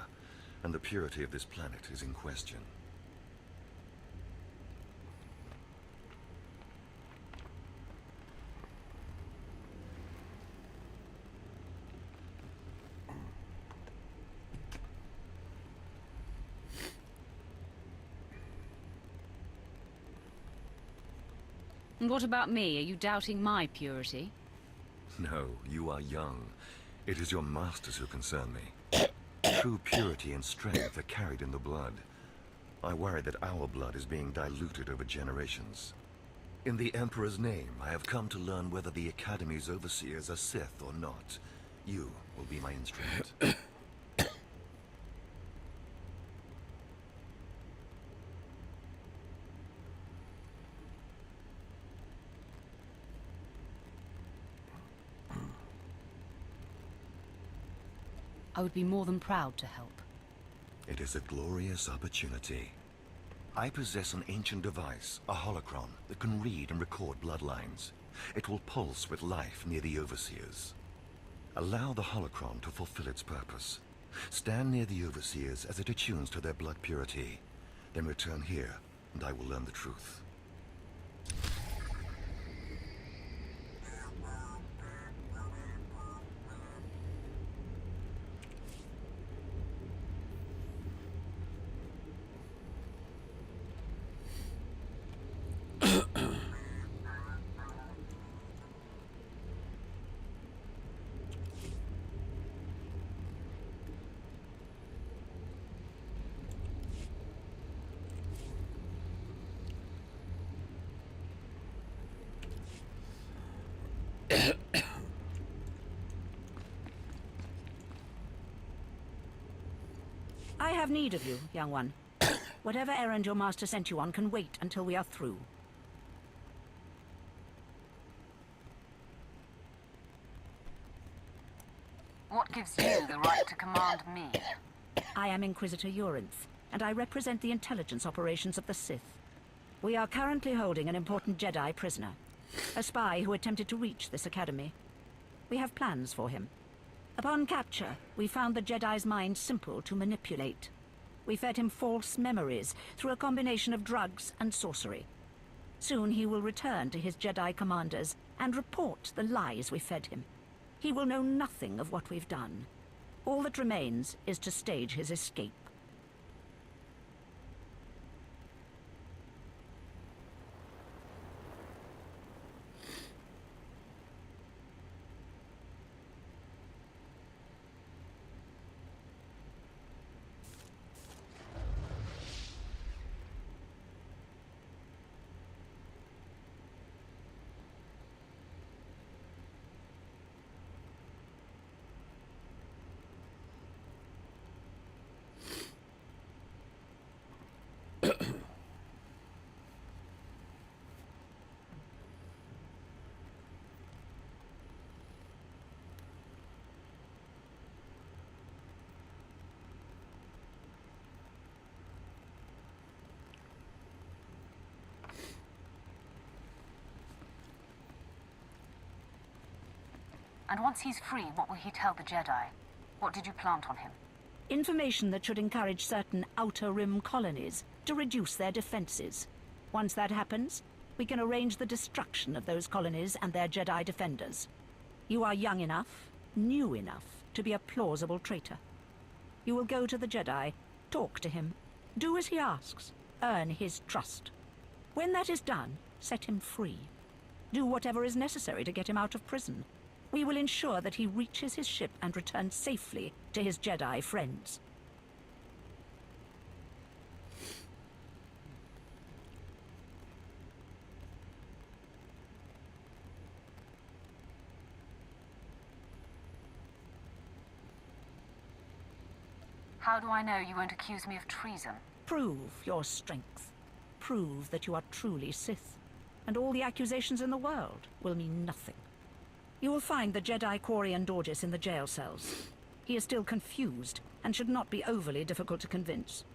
S12: and the purity of this planet is in question.
S4: And what about me? Are you doubting my purity?
S12: No, you are young. It is your masters who concern me. True purity and strength are carried in the blood. I worry that our blood is being diluted over generations. In the Emperor's name, I have come to learn whether the Academy's overseers are Sith or not. You will be my instrument.
S4: I would be more than proud to help.
S12: It is a glorious opportunity. I possess an ancient device, a holocron, that can read and record bloodlines. It will pulse with life near the overseers. Allow the holocron to fulfill its purpose. Stand near the overseers as it attunes to their blood purity. Then return here, and I will learn the truth.
S13: I have need of you, young one. Whatever errand your master sent you on can wait until we are through.
S4: What gives you the right to command me?
S13: I am Inquisitor Urinth, and I represent the intelligence operations of the Sith. We are currently holding an important Jedi prisoner, a spy who attempted to reach this academy. We have plans for him. Upon capture, we found the Jedi's mind simple to manipulate. We fed him false memories through a combination of drugs and sorcery. Soon he will return to his Jedi commanders and report the lies we fed him. He will know nothing of what we've done. All that remains is to stage his escape.
S4: And once he's free, what will he tell the Jedi? What did you plant on him?
S13: Information that should encourage certain Outer Rim colonies to reduce their defenses. Once that happens, we can arrange the destruction of those colonies and their Jedi defenders. You are young enough, new enough, to be a plausible traitor. You will go to the Jedi, talk to him, do as he asks, earn his trust. When that is done, set him free. Do whatever is necessary to get him out of prison. We will ensure that he reaches his ship and returns safely to his Jedi friends.
S4: How do I know you won't accuse me of treason?
S13: Prove your strength. Prove that you are truly Sith. And all the accusations in the world will mean nothing. You will find the Jedi Quarian Dorgis in the jail cells. He is still confused and should not be overly difficult to convince.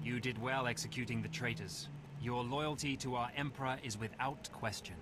S3: You did well executing the traitors. Your loyalty to our Emperor is without question.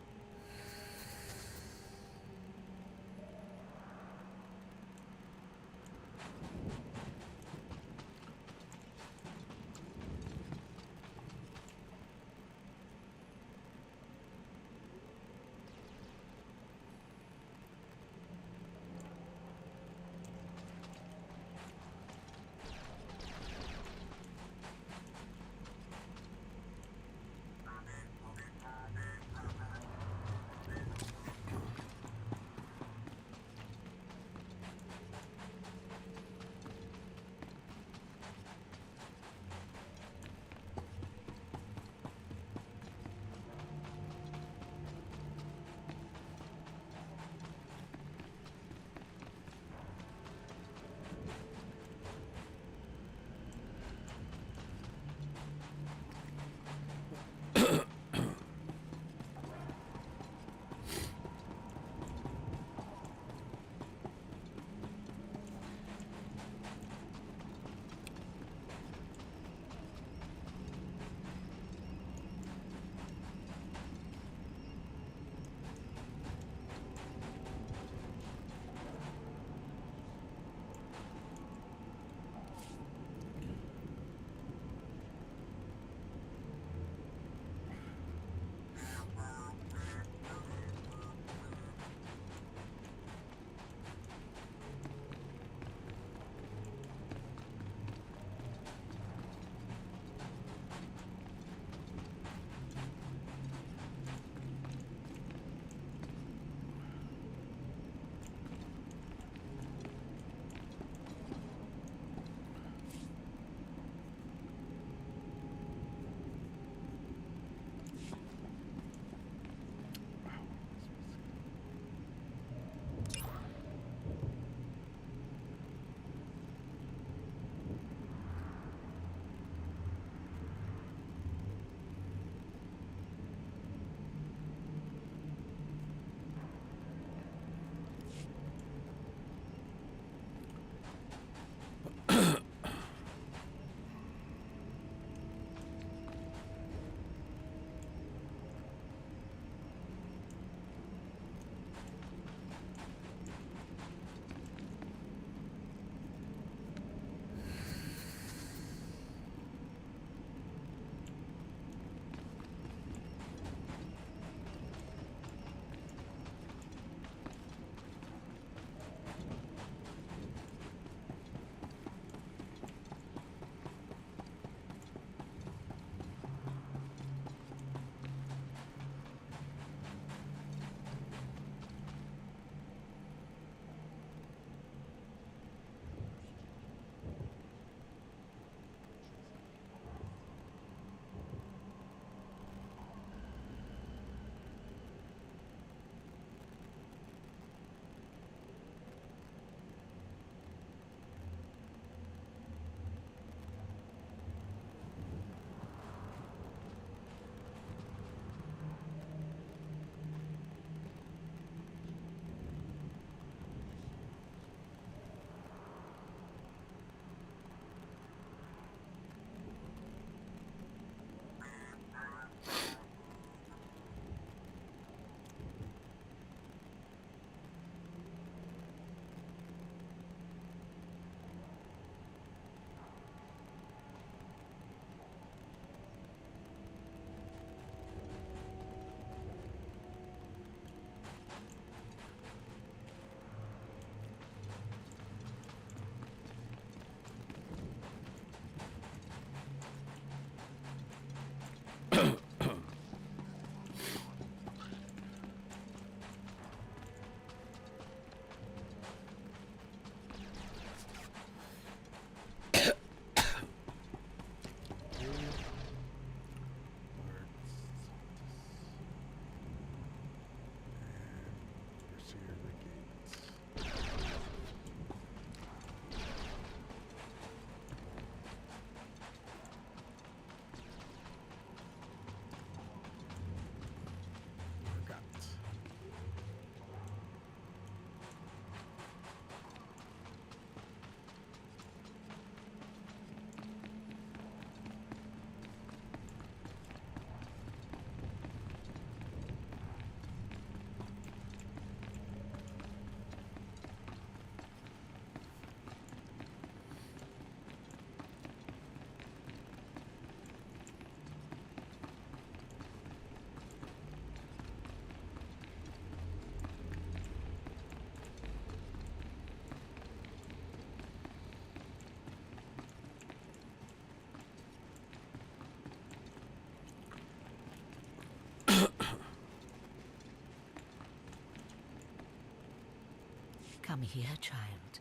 S13: Come here, child.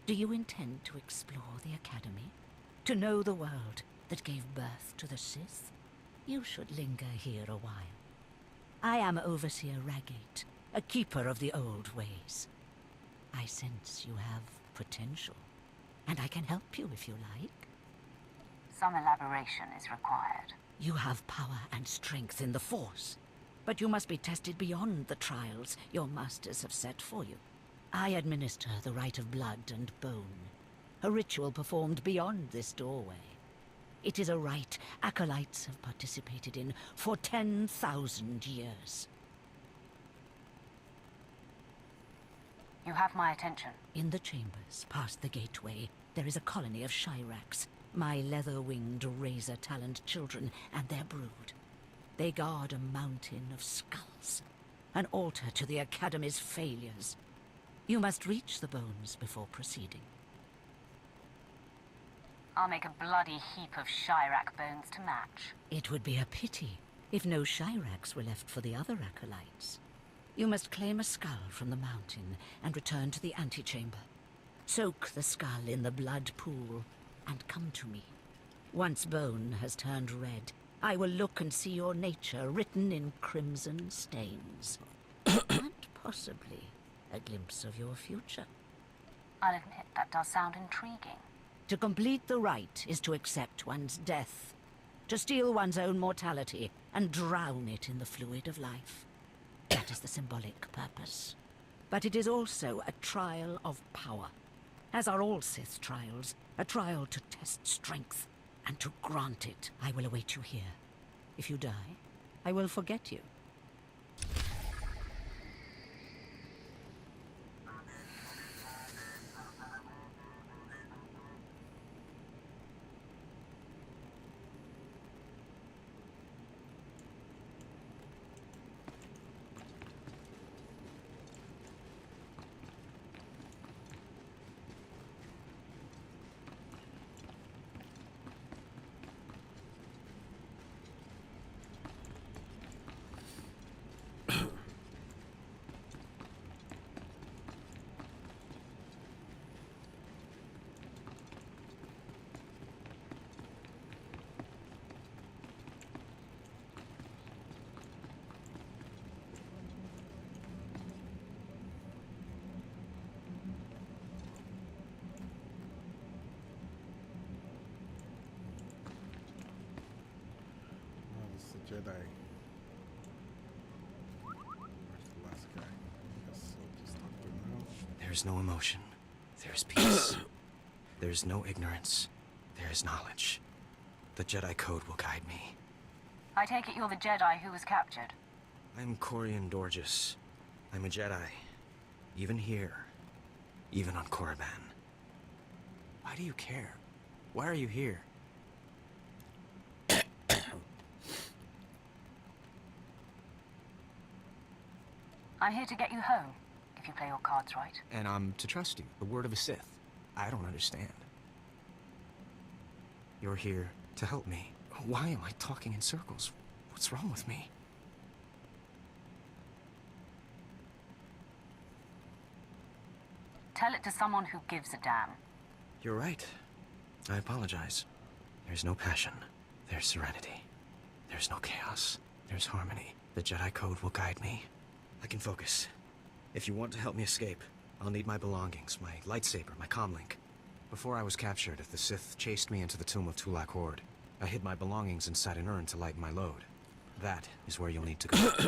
S13: Do you intend to explore the Academy? To know the world that gave birth to the Sith? You should linger here a while. I am Overseer Ragate, a keeper of the old ways. I sense you have potential, and I can help you if you like.
S4: Some elaboration is required.
S13: You have power and strength in the Force, but you must be tested beyond the trials your masters have set for you. I administer the rite of blood and bone, a ritual performed beyond this doorway. It is a rite acolytes have participated in for 10,000 years.
S4: You have my attention.
S13: In the chambers, past the gateway, there is a colony of Shyraks, my leather-winged, razor-taloned children and their brood. They guard a mountain of skulls, an altar to the Academy's failures. You must reach the bones before proceeding.
S4: I'll make a bloody heap of Shyrak bones to match.
S13: It would be a pity if no Shyraks were left for the other acolytes. You must claim a skull from the mountain and return to the antechamber. Soak the skull in the blood pool and come to me. Once bone has turned red, I will look and see your nature written in crimson stains. And possibly a glimpse of your future.
S4: I'll admit that does sound intriguing.
S13: To complete the rite is to accept one's death, to steal one's own mortality and drown it in the fluid of life. That is the symbolic purpose. But it is also a trial of power, as are all Sith trials, a trial to test strength, and to grant it. I will await you here. If you die, I will forget you.
S1: Jedi. Where's the last guy? Guess I'll just talk to him now.
S14: There's no emotion. There's peace. There's no ignorance. There is knowledge. The Jedi Code will guide me.
S4: I take it you're the Jedi who was captured.
S14: I'm Corian Dorjus. I'm a Jedi. Even here. Even on Korriban. Why do you care? Why are you here?
S4: I'm here to get you home, if you play your cards right.
S14: And I'm to trust you, the word of a Sith. I don't understand. You're here to help me. Why am I talking in circles? What's wrong with me?
S4: Tell it to someone who gives a damn.
S14: You're right. I apologize. There's no passion. There's serenity. There's no chaos. There's harmony. The Jedi Code will guide me. I can focus. If you want to help me escape, I'll need my belongings, my lightsaber, my comlink. Before I was captured, the Sith chased me into the tomb of Tulak Horde. I hid my belongings inside an urn to lighten my load. That is where you'll need to go.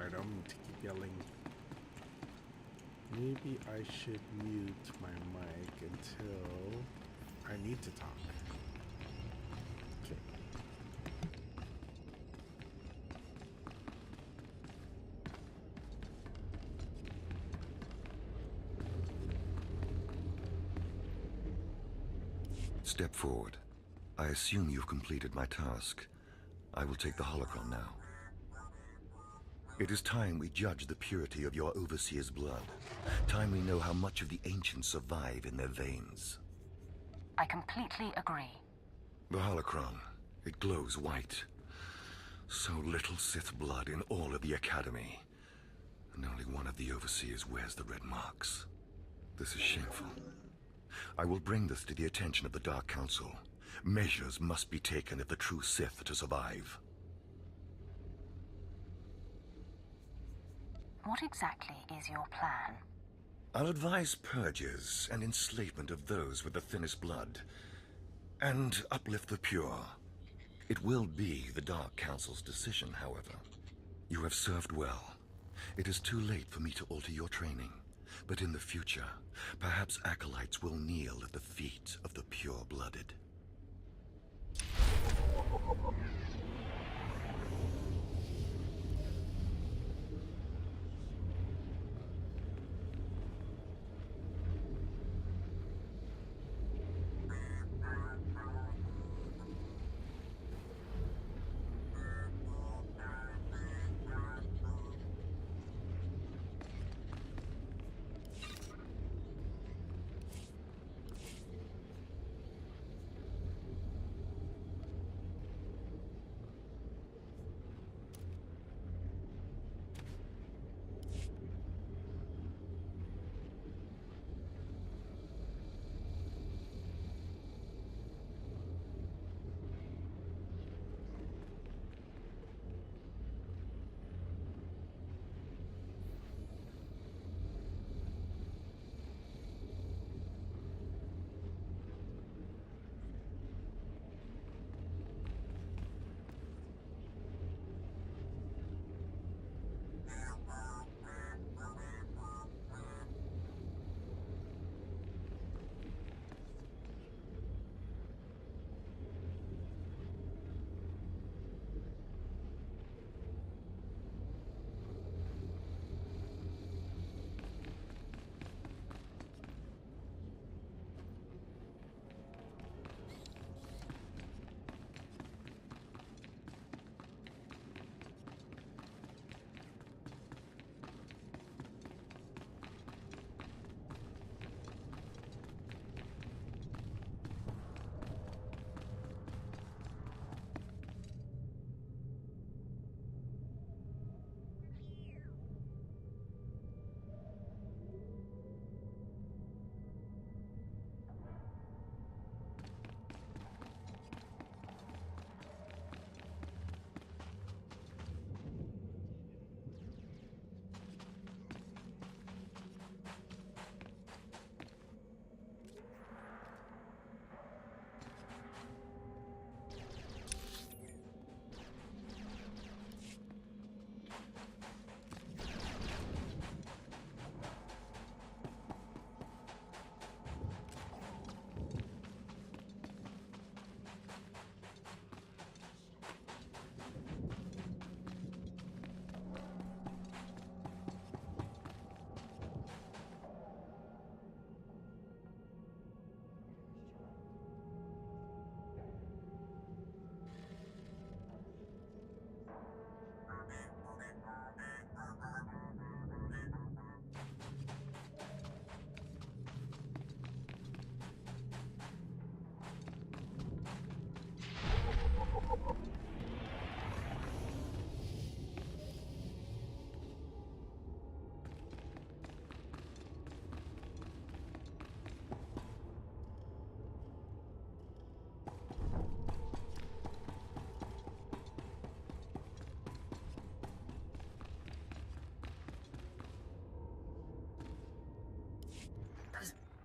S1: stardom to keep yelling. Maybe I should mute my mic until I need to talk. Okay.
S12: Step forward. I assume you've completed my task. I will take the holocron now. It is time we judge the purity of your overseer's blood. Time we know how much of the ancients survive in their veins.
S4: I completely agree.
S12: The holocron, it glows white. So little Sith blood in all of the Academy. And only one of the overseers wears the red marks. This is shameful. I will bring this to the attention of the Dark Council. Measures must be taken if the true Sith are to survive.
S4: What exactly is your plan?
S12: I'll advise purges and enslavement of those with the thinnest blood. And uplift the pure. It will be the Dark Council's decision, however. You have served well. It is too late for me to alter your training. But in the future, perhaps acolytes will kneel at the feet of the pure-blooded.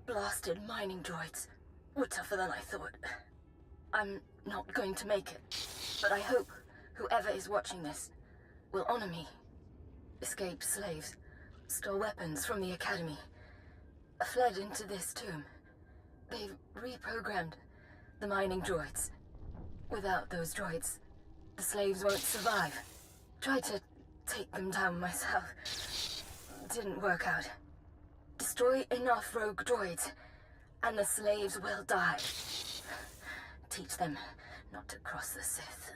S15: Blasted mining droids were tougher than I thought. I'm not going to make it, but I hope whoever is watching this will honor me escaped slaves stole weapons from the academy, fled into this tomb. They've reprogrammed the mining droids. Without those droids, the slaves won't survive. Tried to take them down myself. Didn't work out. Destroy enough rogue droids, and the slaves will die. Teach them not to cross the Sith.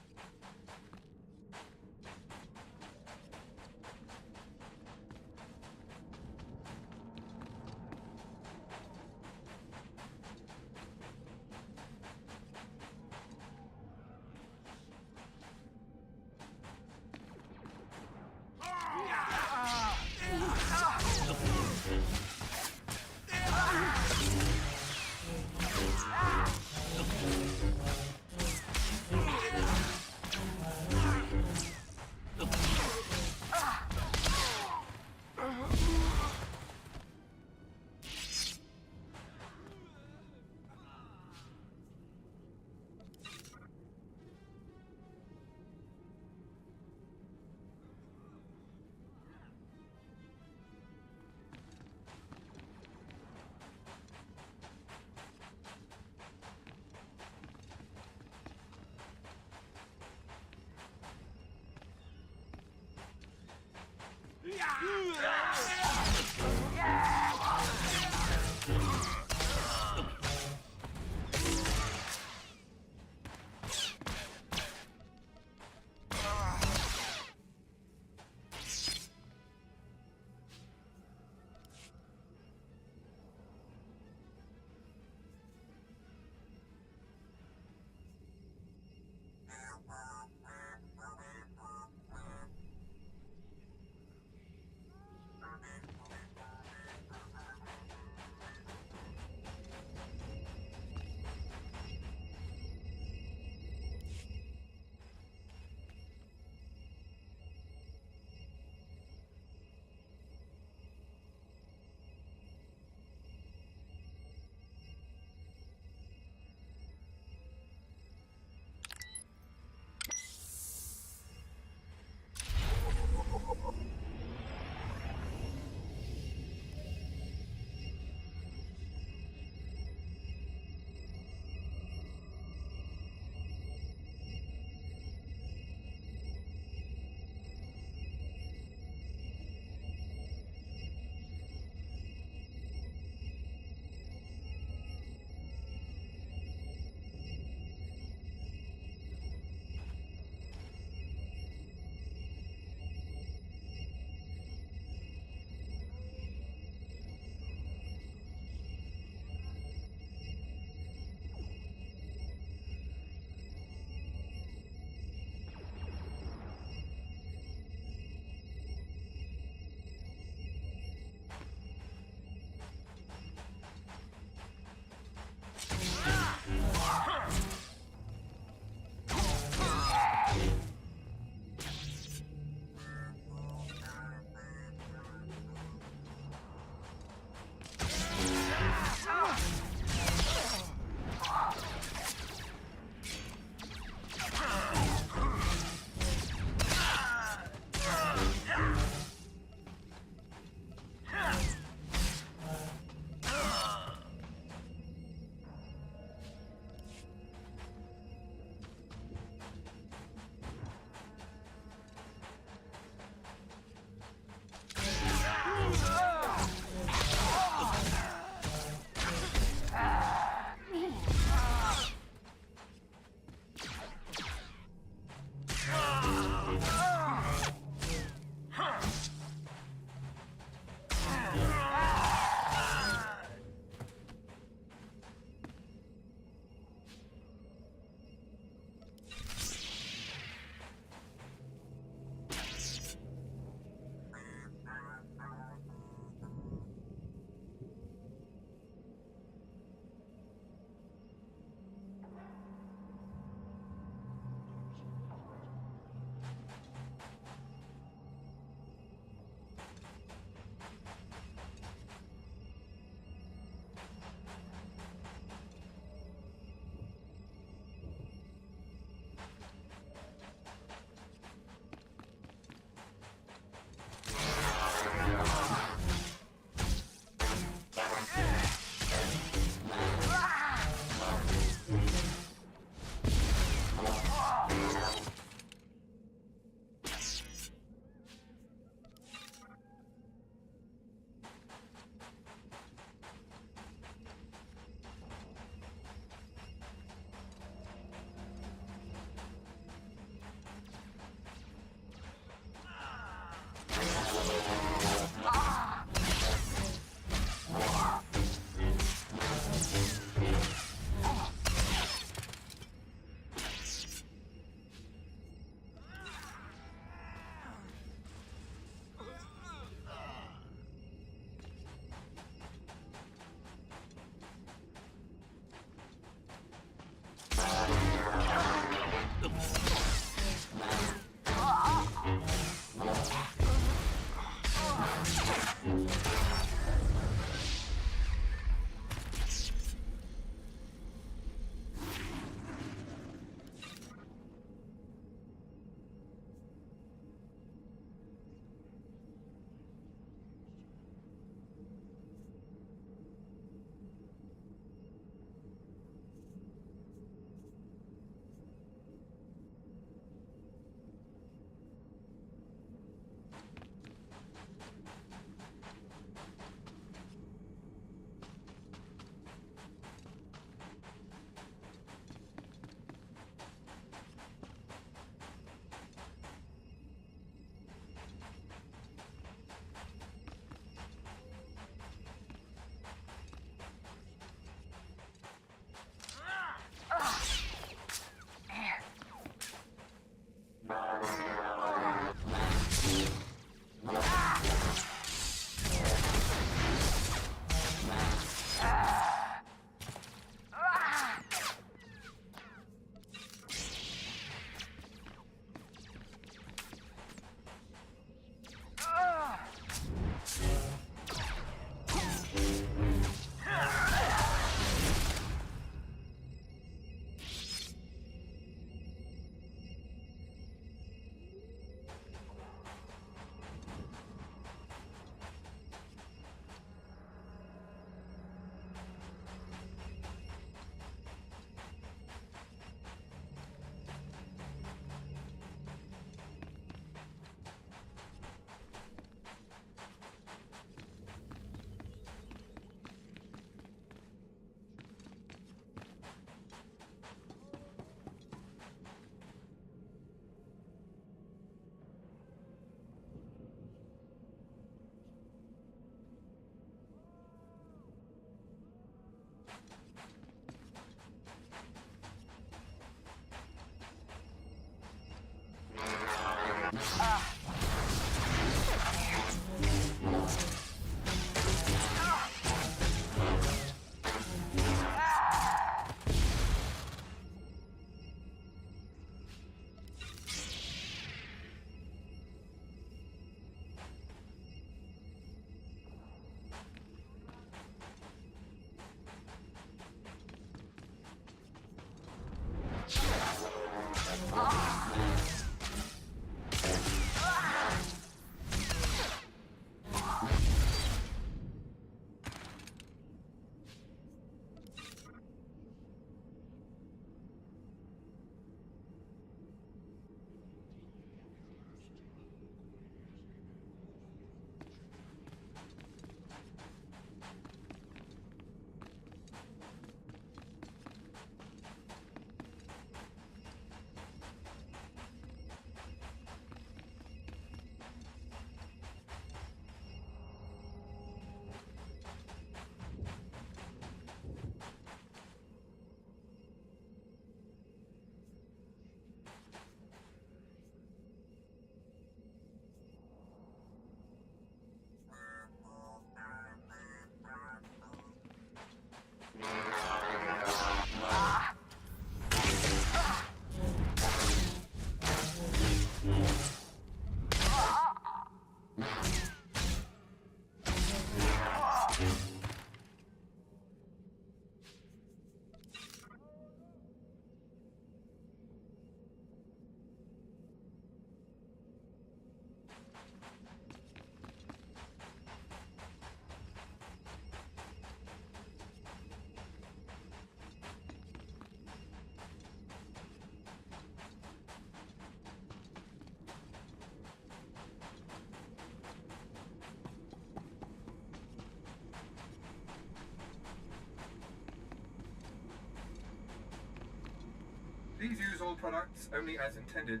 S6: Please use all products only as intended.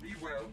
S6: Be well.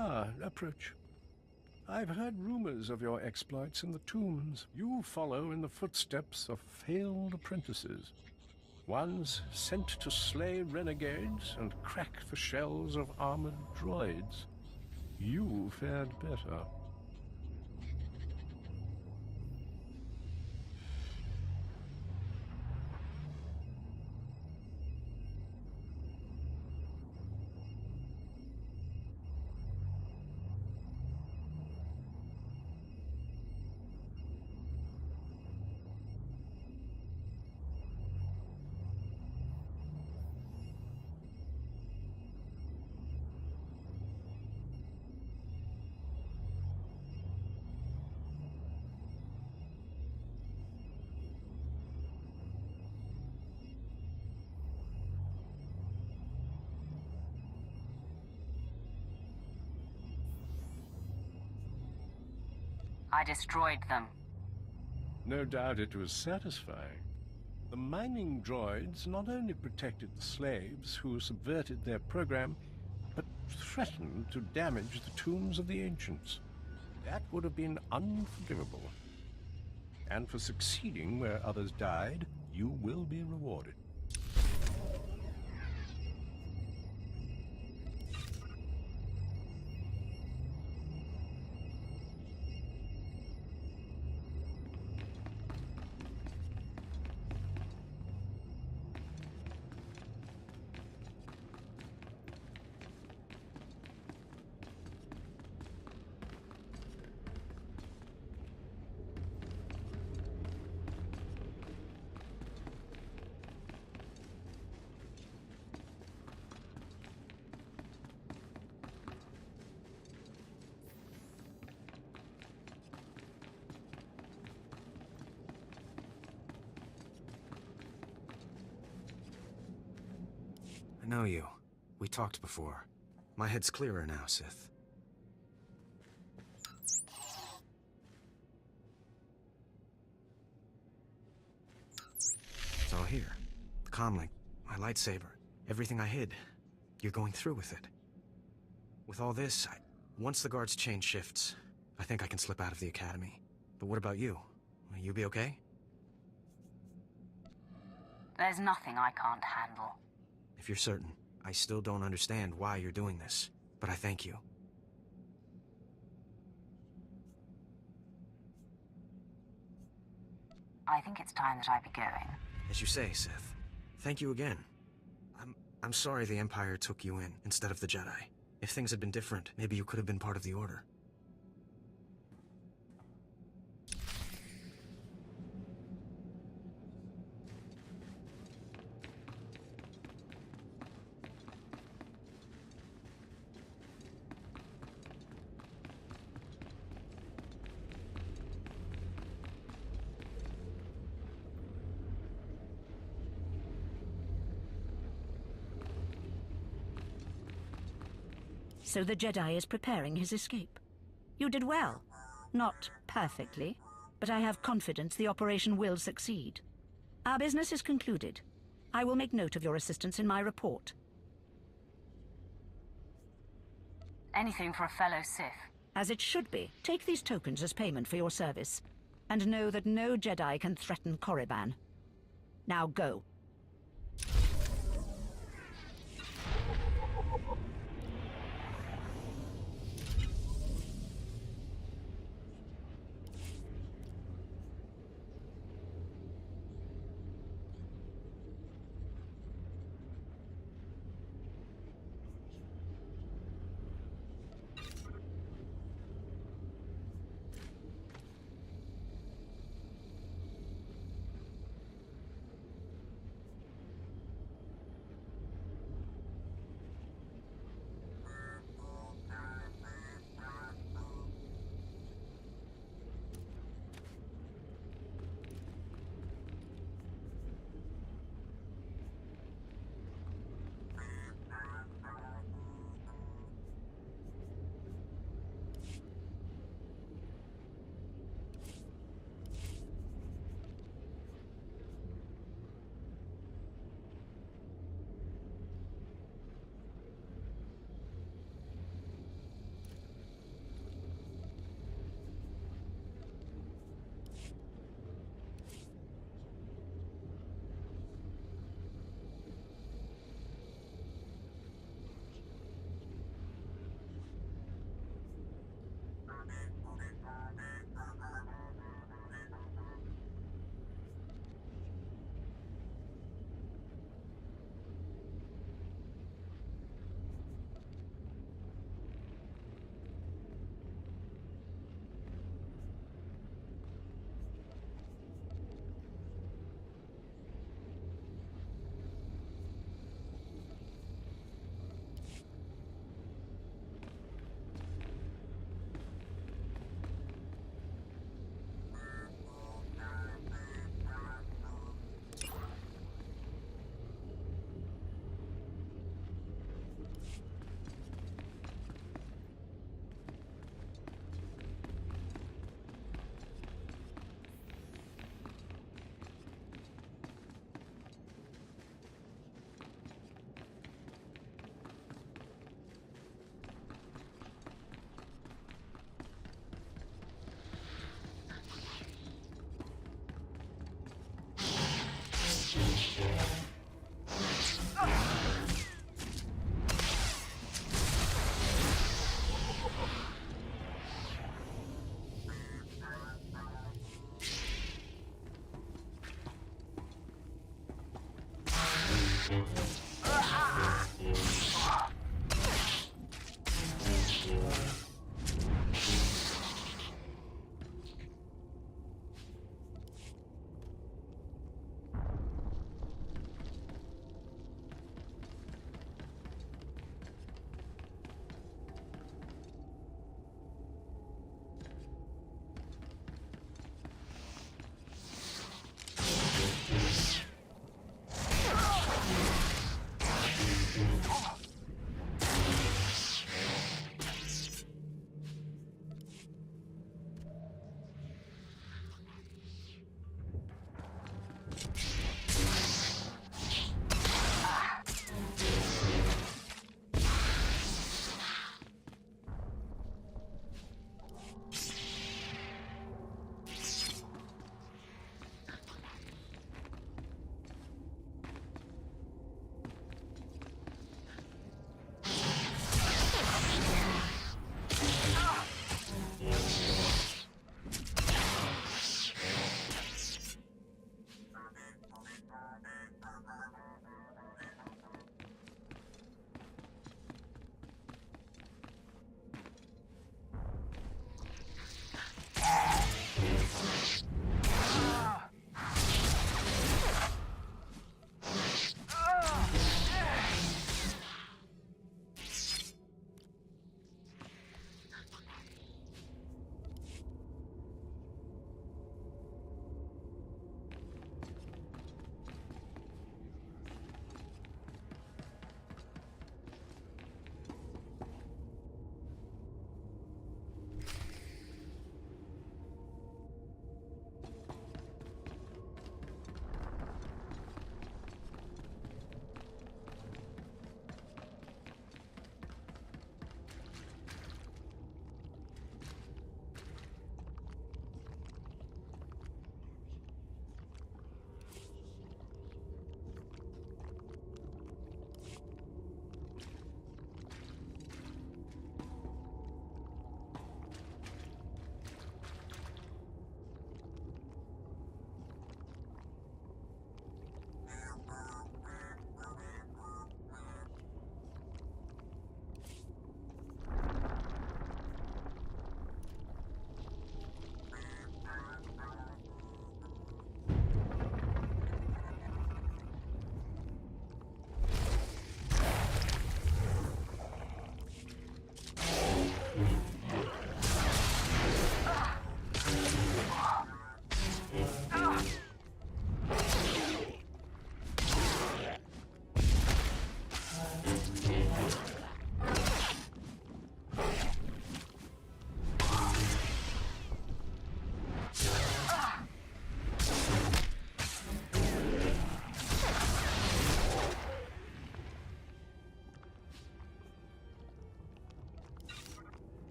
S16: Ah, approach. I've heard rumors of your exploits in the tombs. You follow in the footsteps of failed apprentices. Ones sent to slay renegades and crack the shells of armored droids. You fared better.
S4: I destroyed them.
S16: No doubt it was satisfying. The mining droids not only protected the slaves who subverted their program, but threatened to damage the tombs of the ancients. That would have been unforgivable. And for succeeding where others died, you will be rewarded.
S14: know you. We talked before. My head's clearer now, Sith. It's all here. The comlink, my lightsaber, everything I hid. You're going through with it. With all this, once the guards change shifts, I think I can slip out of the academy. But what about you? Will you be okay?
S4: There's nothing I can't handle.
S14: If you're certain, I still don't understand why you're doing this, but I thank you.
S4: I think it's time that I be going.
S14: As you say, Sith. Thank you again. I'm sorry the Empire took you in instead of the Jedi. If things had been different, maybe you could have been part of the Order.
S13: So the Jedi is preparing his escape. You did well. Not perfectly, but I have confidence the operation will succeed. Our business is concluded. I will make note of your assistance in my report.
S4: Anything for a fellow Sith.
S13: As it should be. Take these tokens as payment for your service. And know that no Jedi can threaten Korriban. Now go.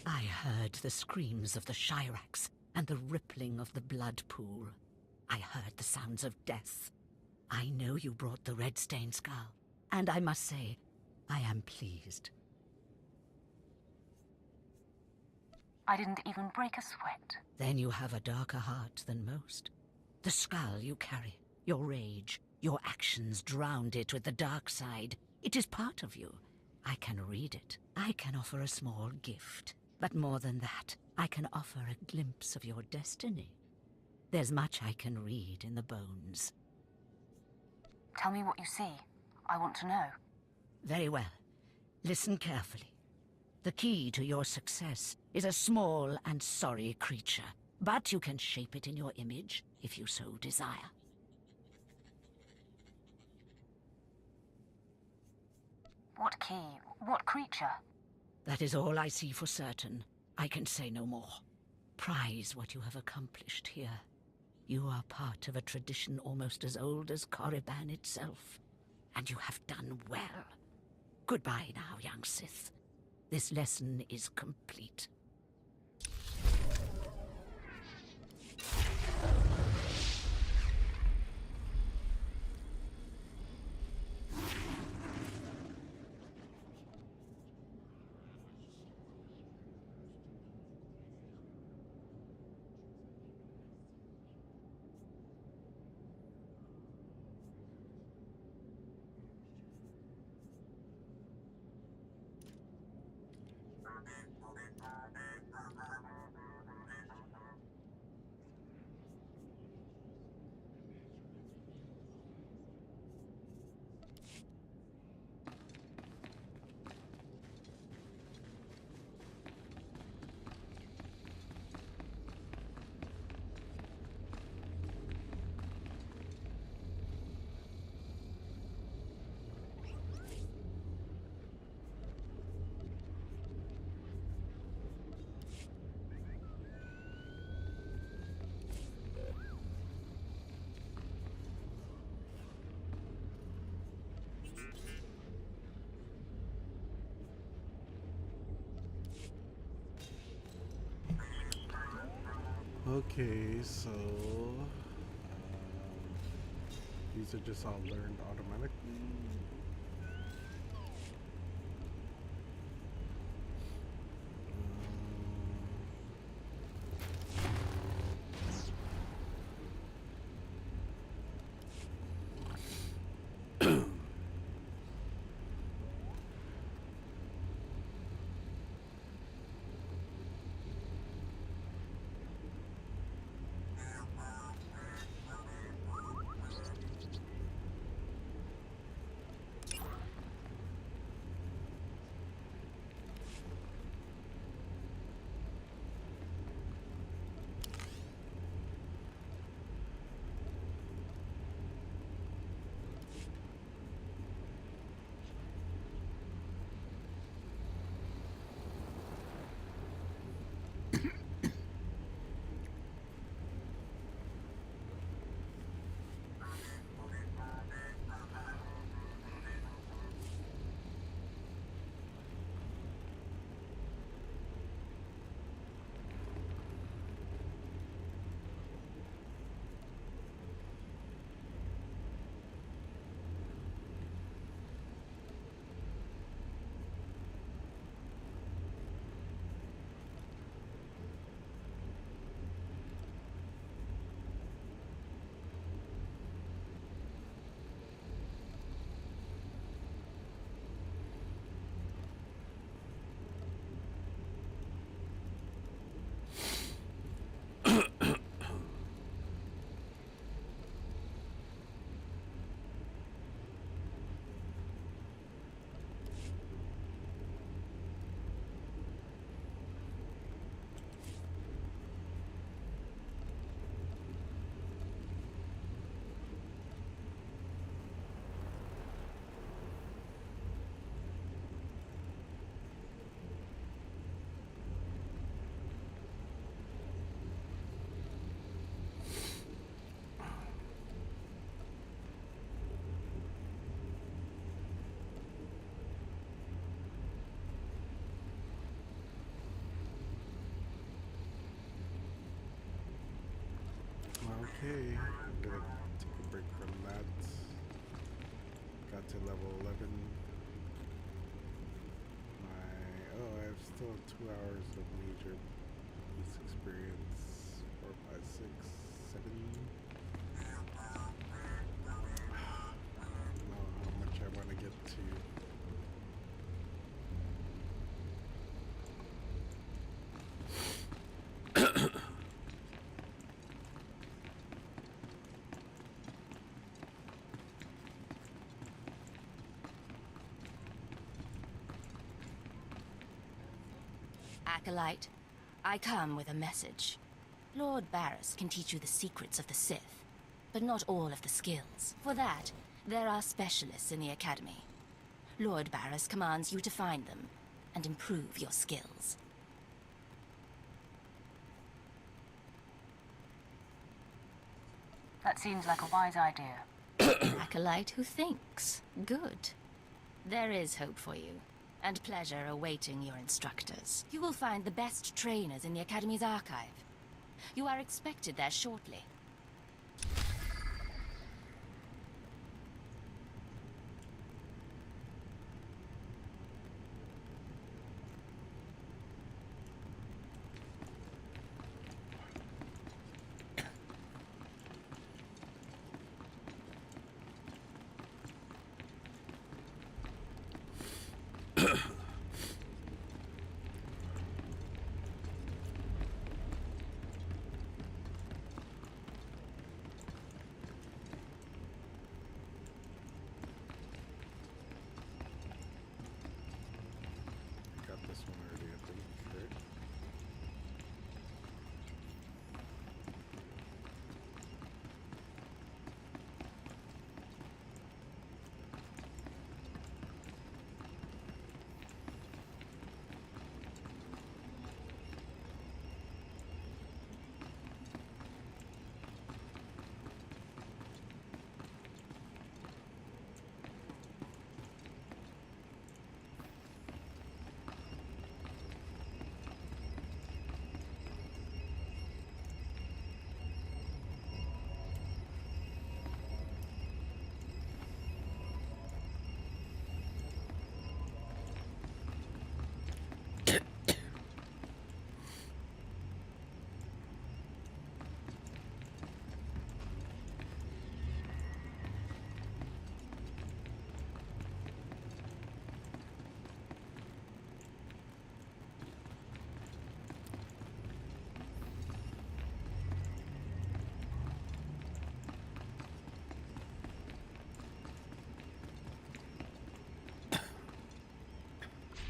S13: I heard the screams of the Shirax and the rippling of the blood pool. I heard the sounds of death. I know you brought the red stained skull, and I must say, I am pleased.
S4: I didn't even break a sweat.
S13: Then you have a darker heart than most. The skull you carry, your rage, your actions drowned it with the dark side. It is part of you. I can read it. I can offer a small gift. But more than that, I can offer a glimpse of your destiny. There's much I can read in the bones.
S4: Tell me what you see. I want to know.
S13: Very well. Listen carefully. The key to your success is a small and sorry creature, but you can shape it in your image if you so desire.
S4: What key? What creature?
S13: That is all I see for certain. I can say no more. Prize what you have accomplished here. You are part of a tradition almost as old as Korriban itself, and you have done well. Goodbye now, young Sith. This lesson is complete.
S1: Okay, so these are just all learned automatically. Okay, I'm gonna take a break from that. Got to level 11. I have still 2 hours of major police experience. 4, 5, 6, 7. I don't know how much I want to get to.
S4: Acolyte, I come with a message. Lord Barris can teach you the secrets of the Sith, but not all of the skills. For that, there are specialists in the Academy. Lord Barris commands you to find them and improve your skills.
S17: That seems like a wise idea.
S4: Acolyte who thinks. Good. There is hope for you, and pleasure awaiting your instructors. You will find the best trainers in the Academy's archive. You are expected there shortly.
S1: Got this one already, I think. Right?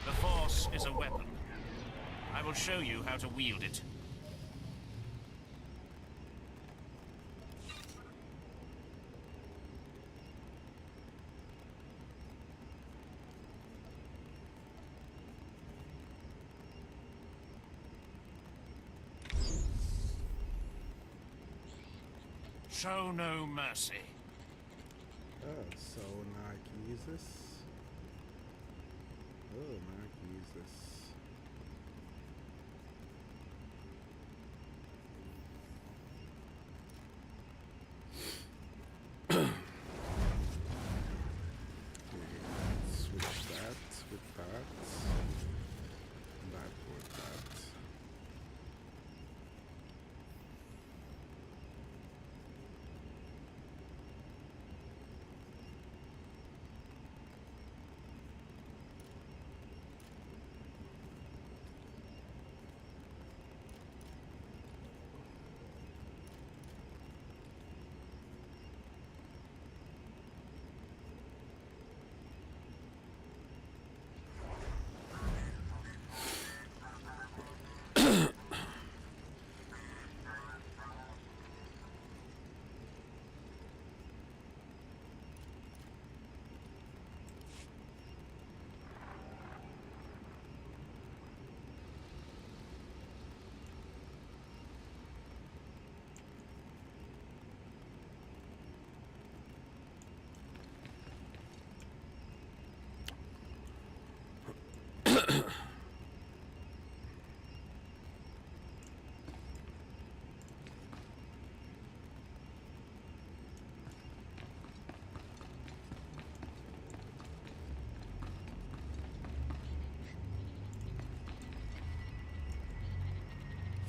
S18: The Force is a weapon. I will show you how to wield it. Show no mercy.
S1: Oh, so now I can use this? Oh, now I can use this. Switch that with that. That with that.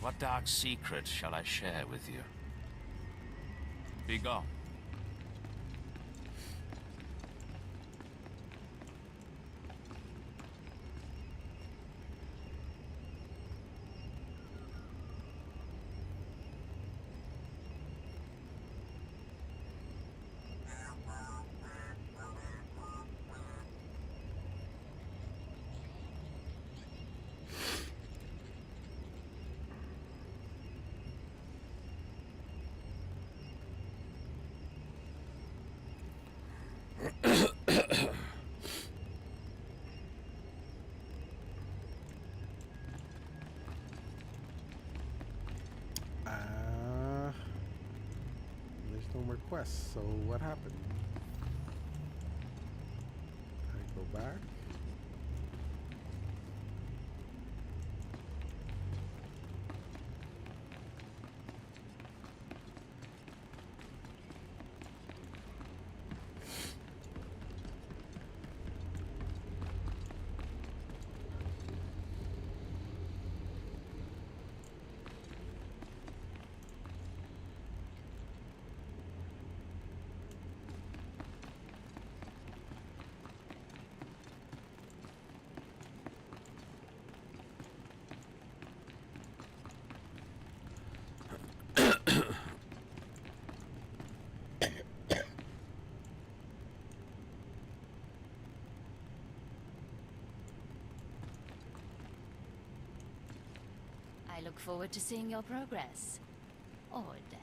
S18: What dark secret shall I share with you? Be gone.
S1: There's no more quests, so what happened? I go back.
S4: I look forward to seeing your progress. Or death.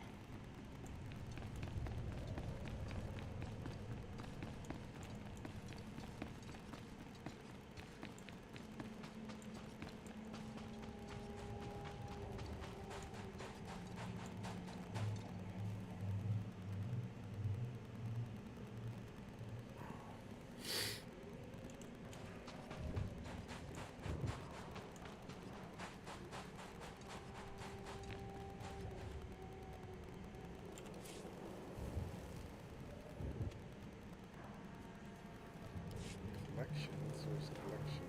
S4: Collections, where's collections?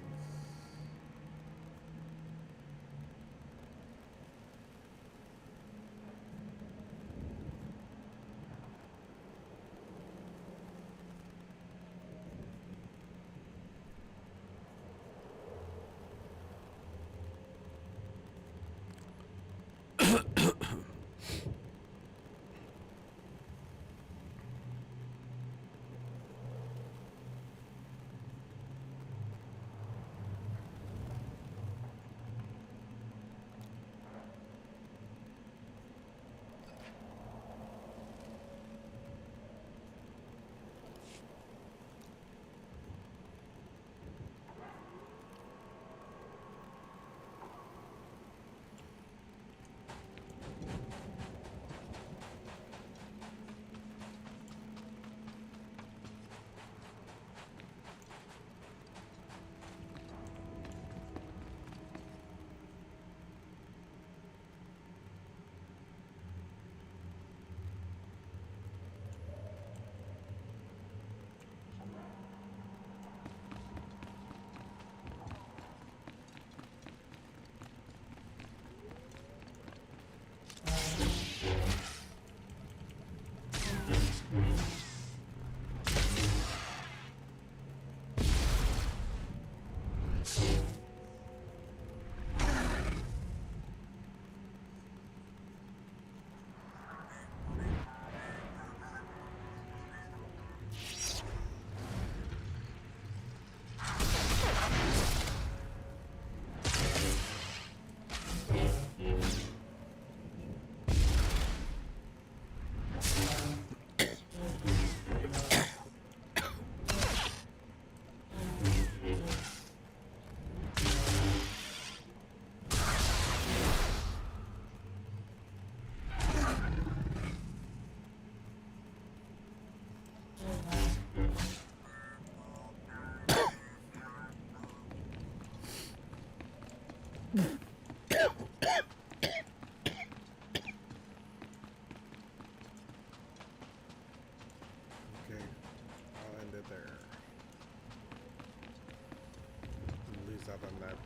S4: Lose out on that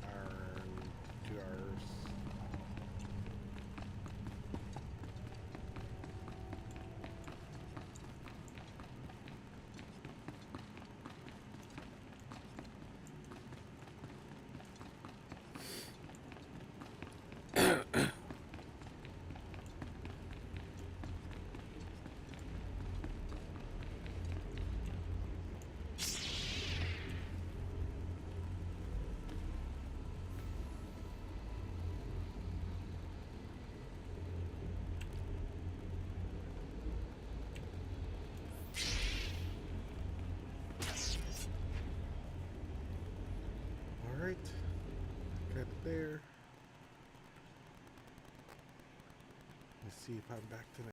S4: hour and 2 hours.
S1: see if I'm back tonight.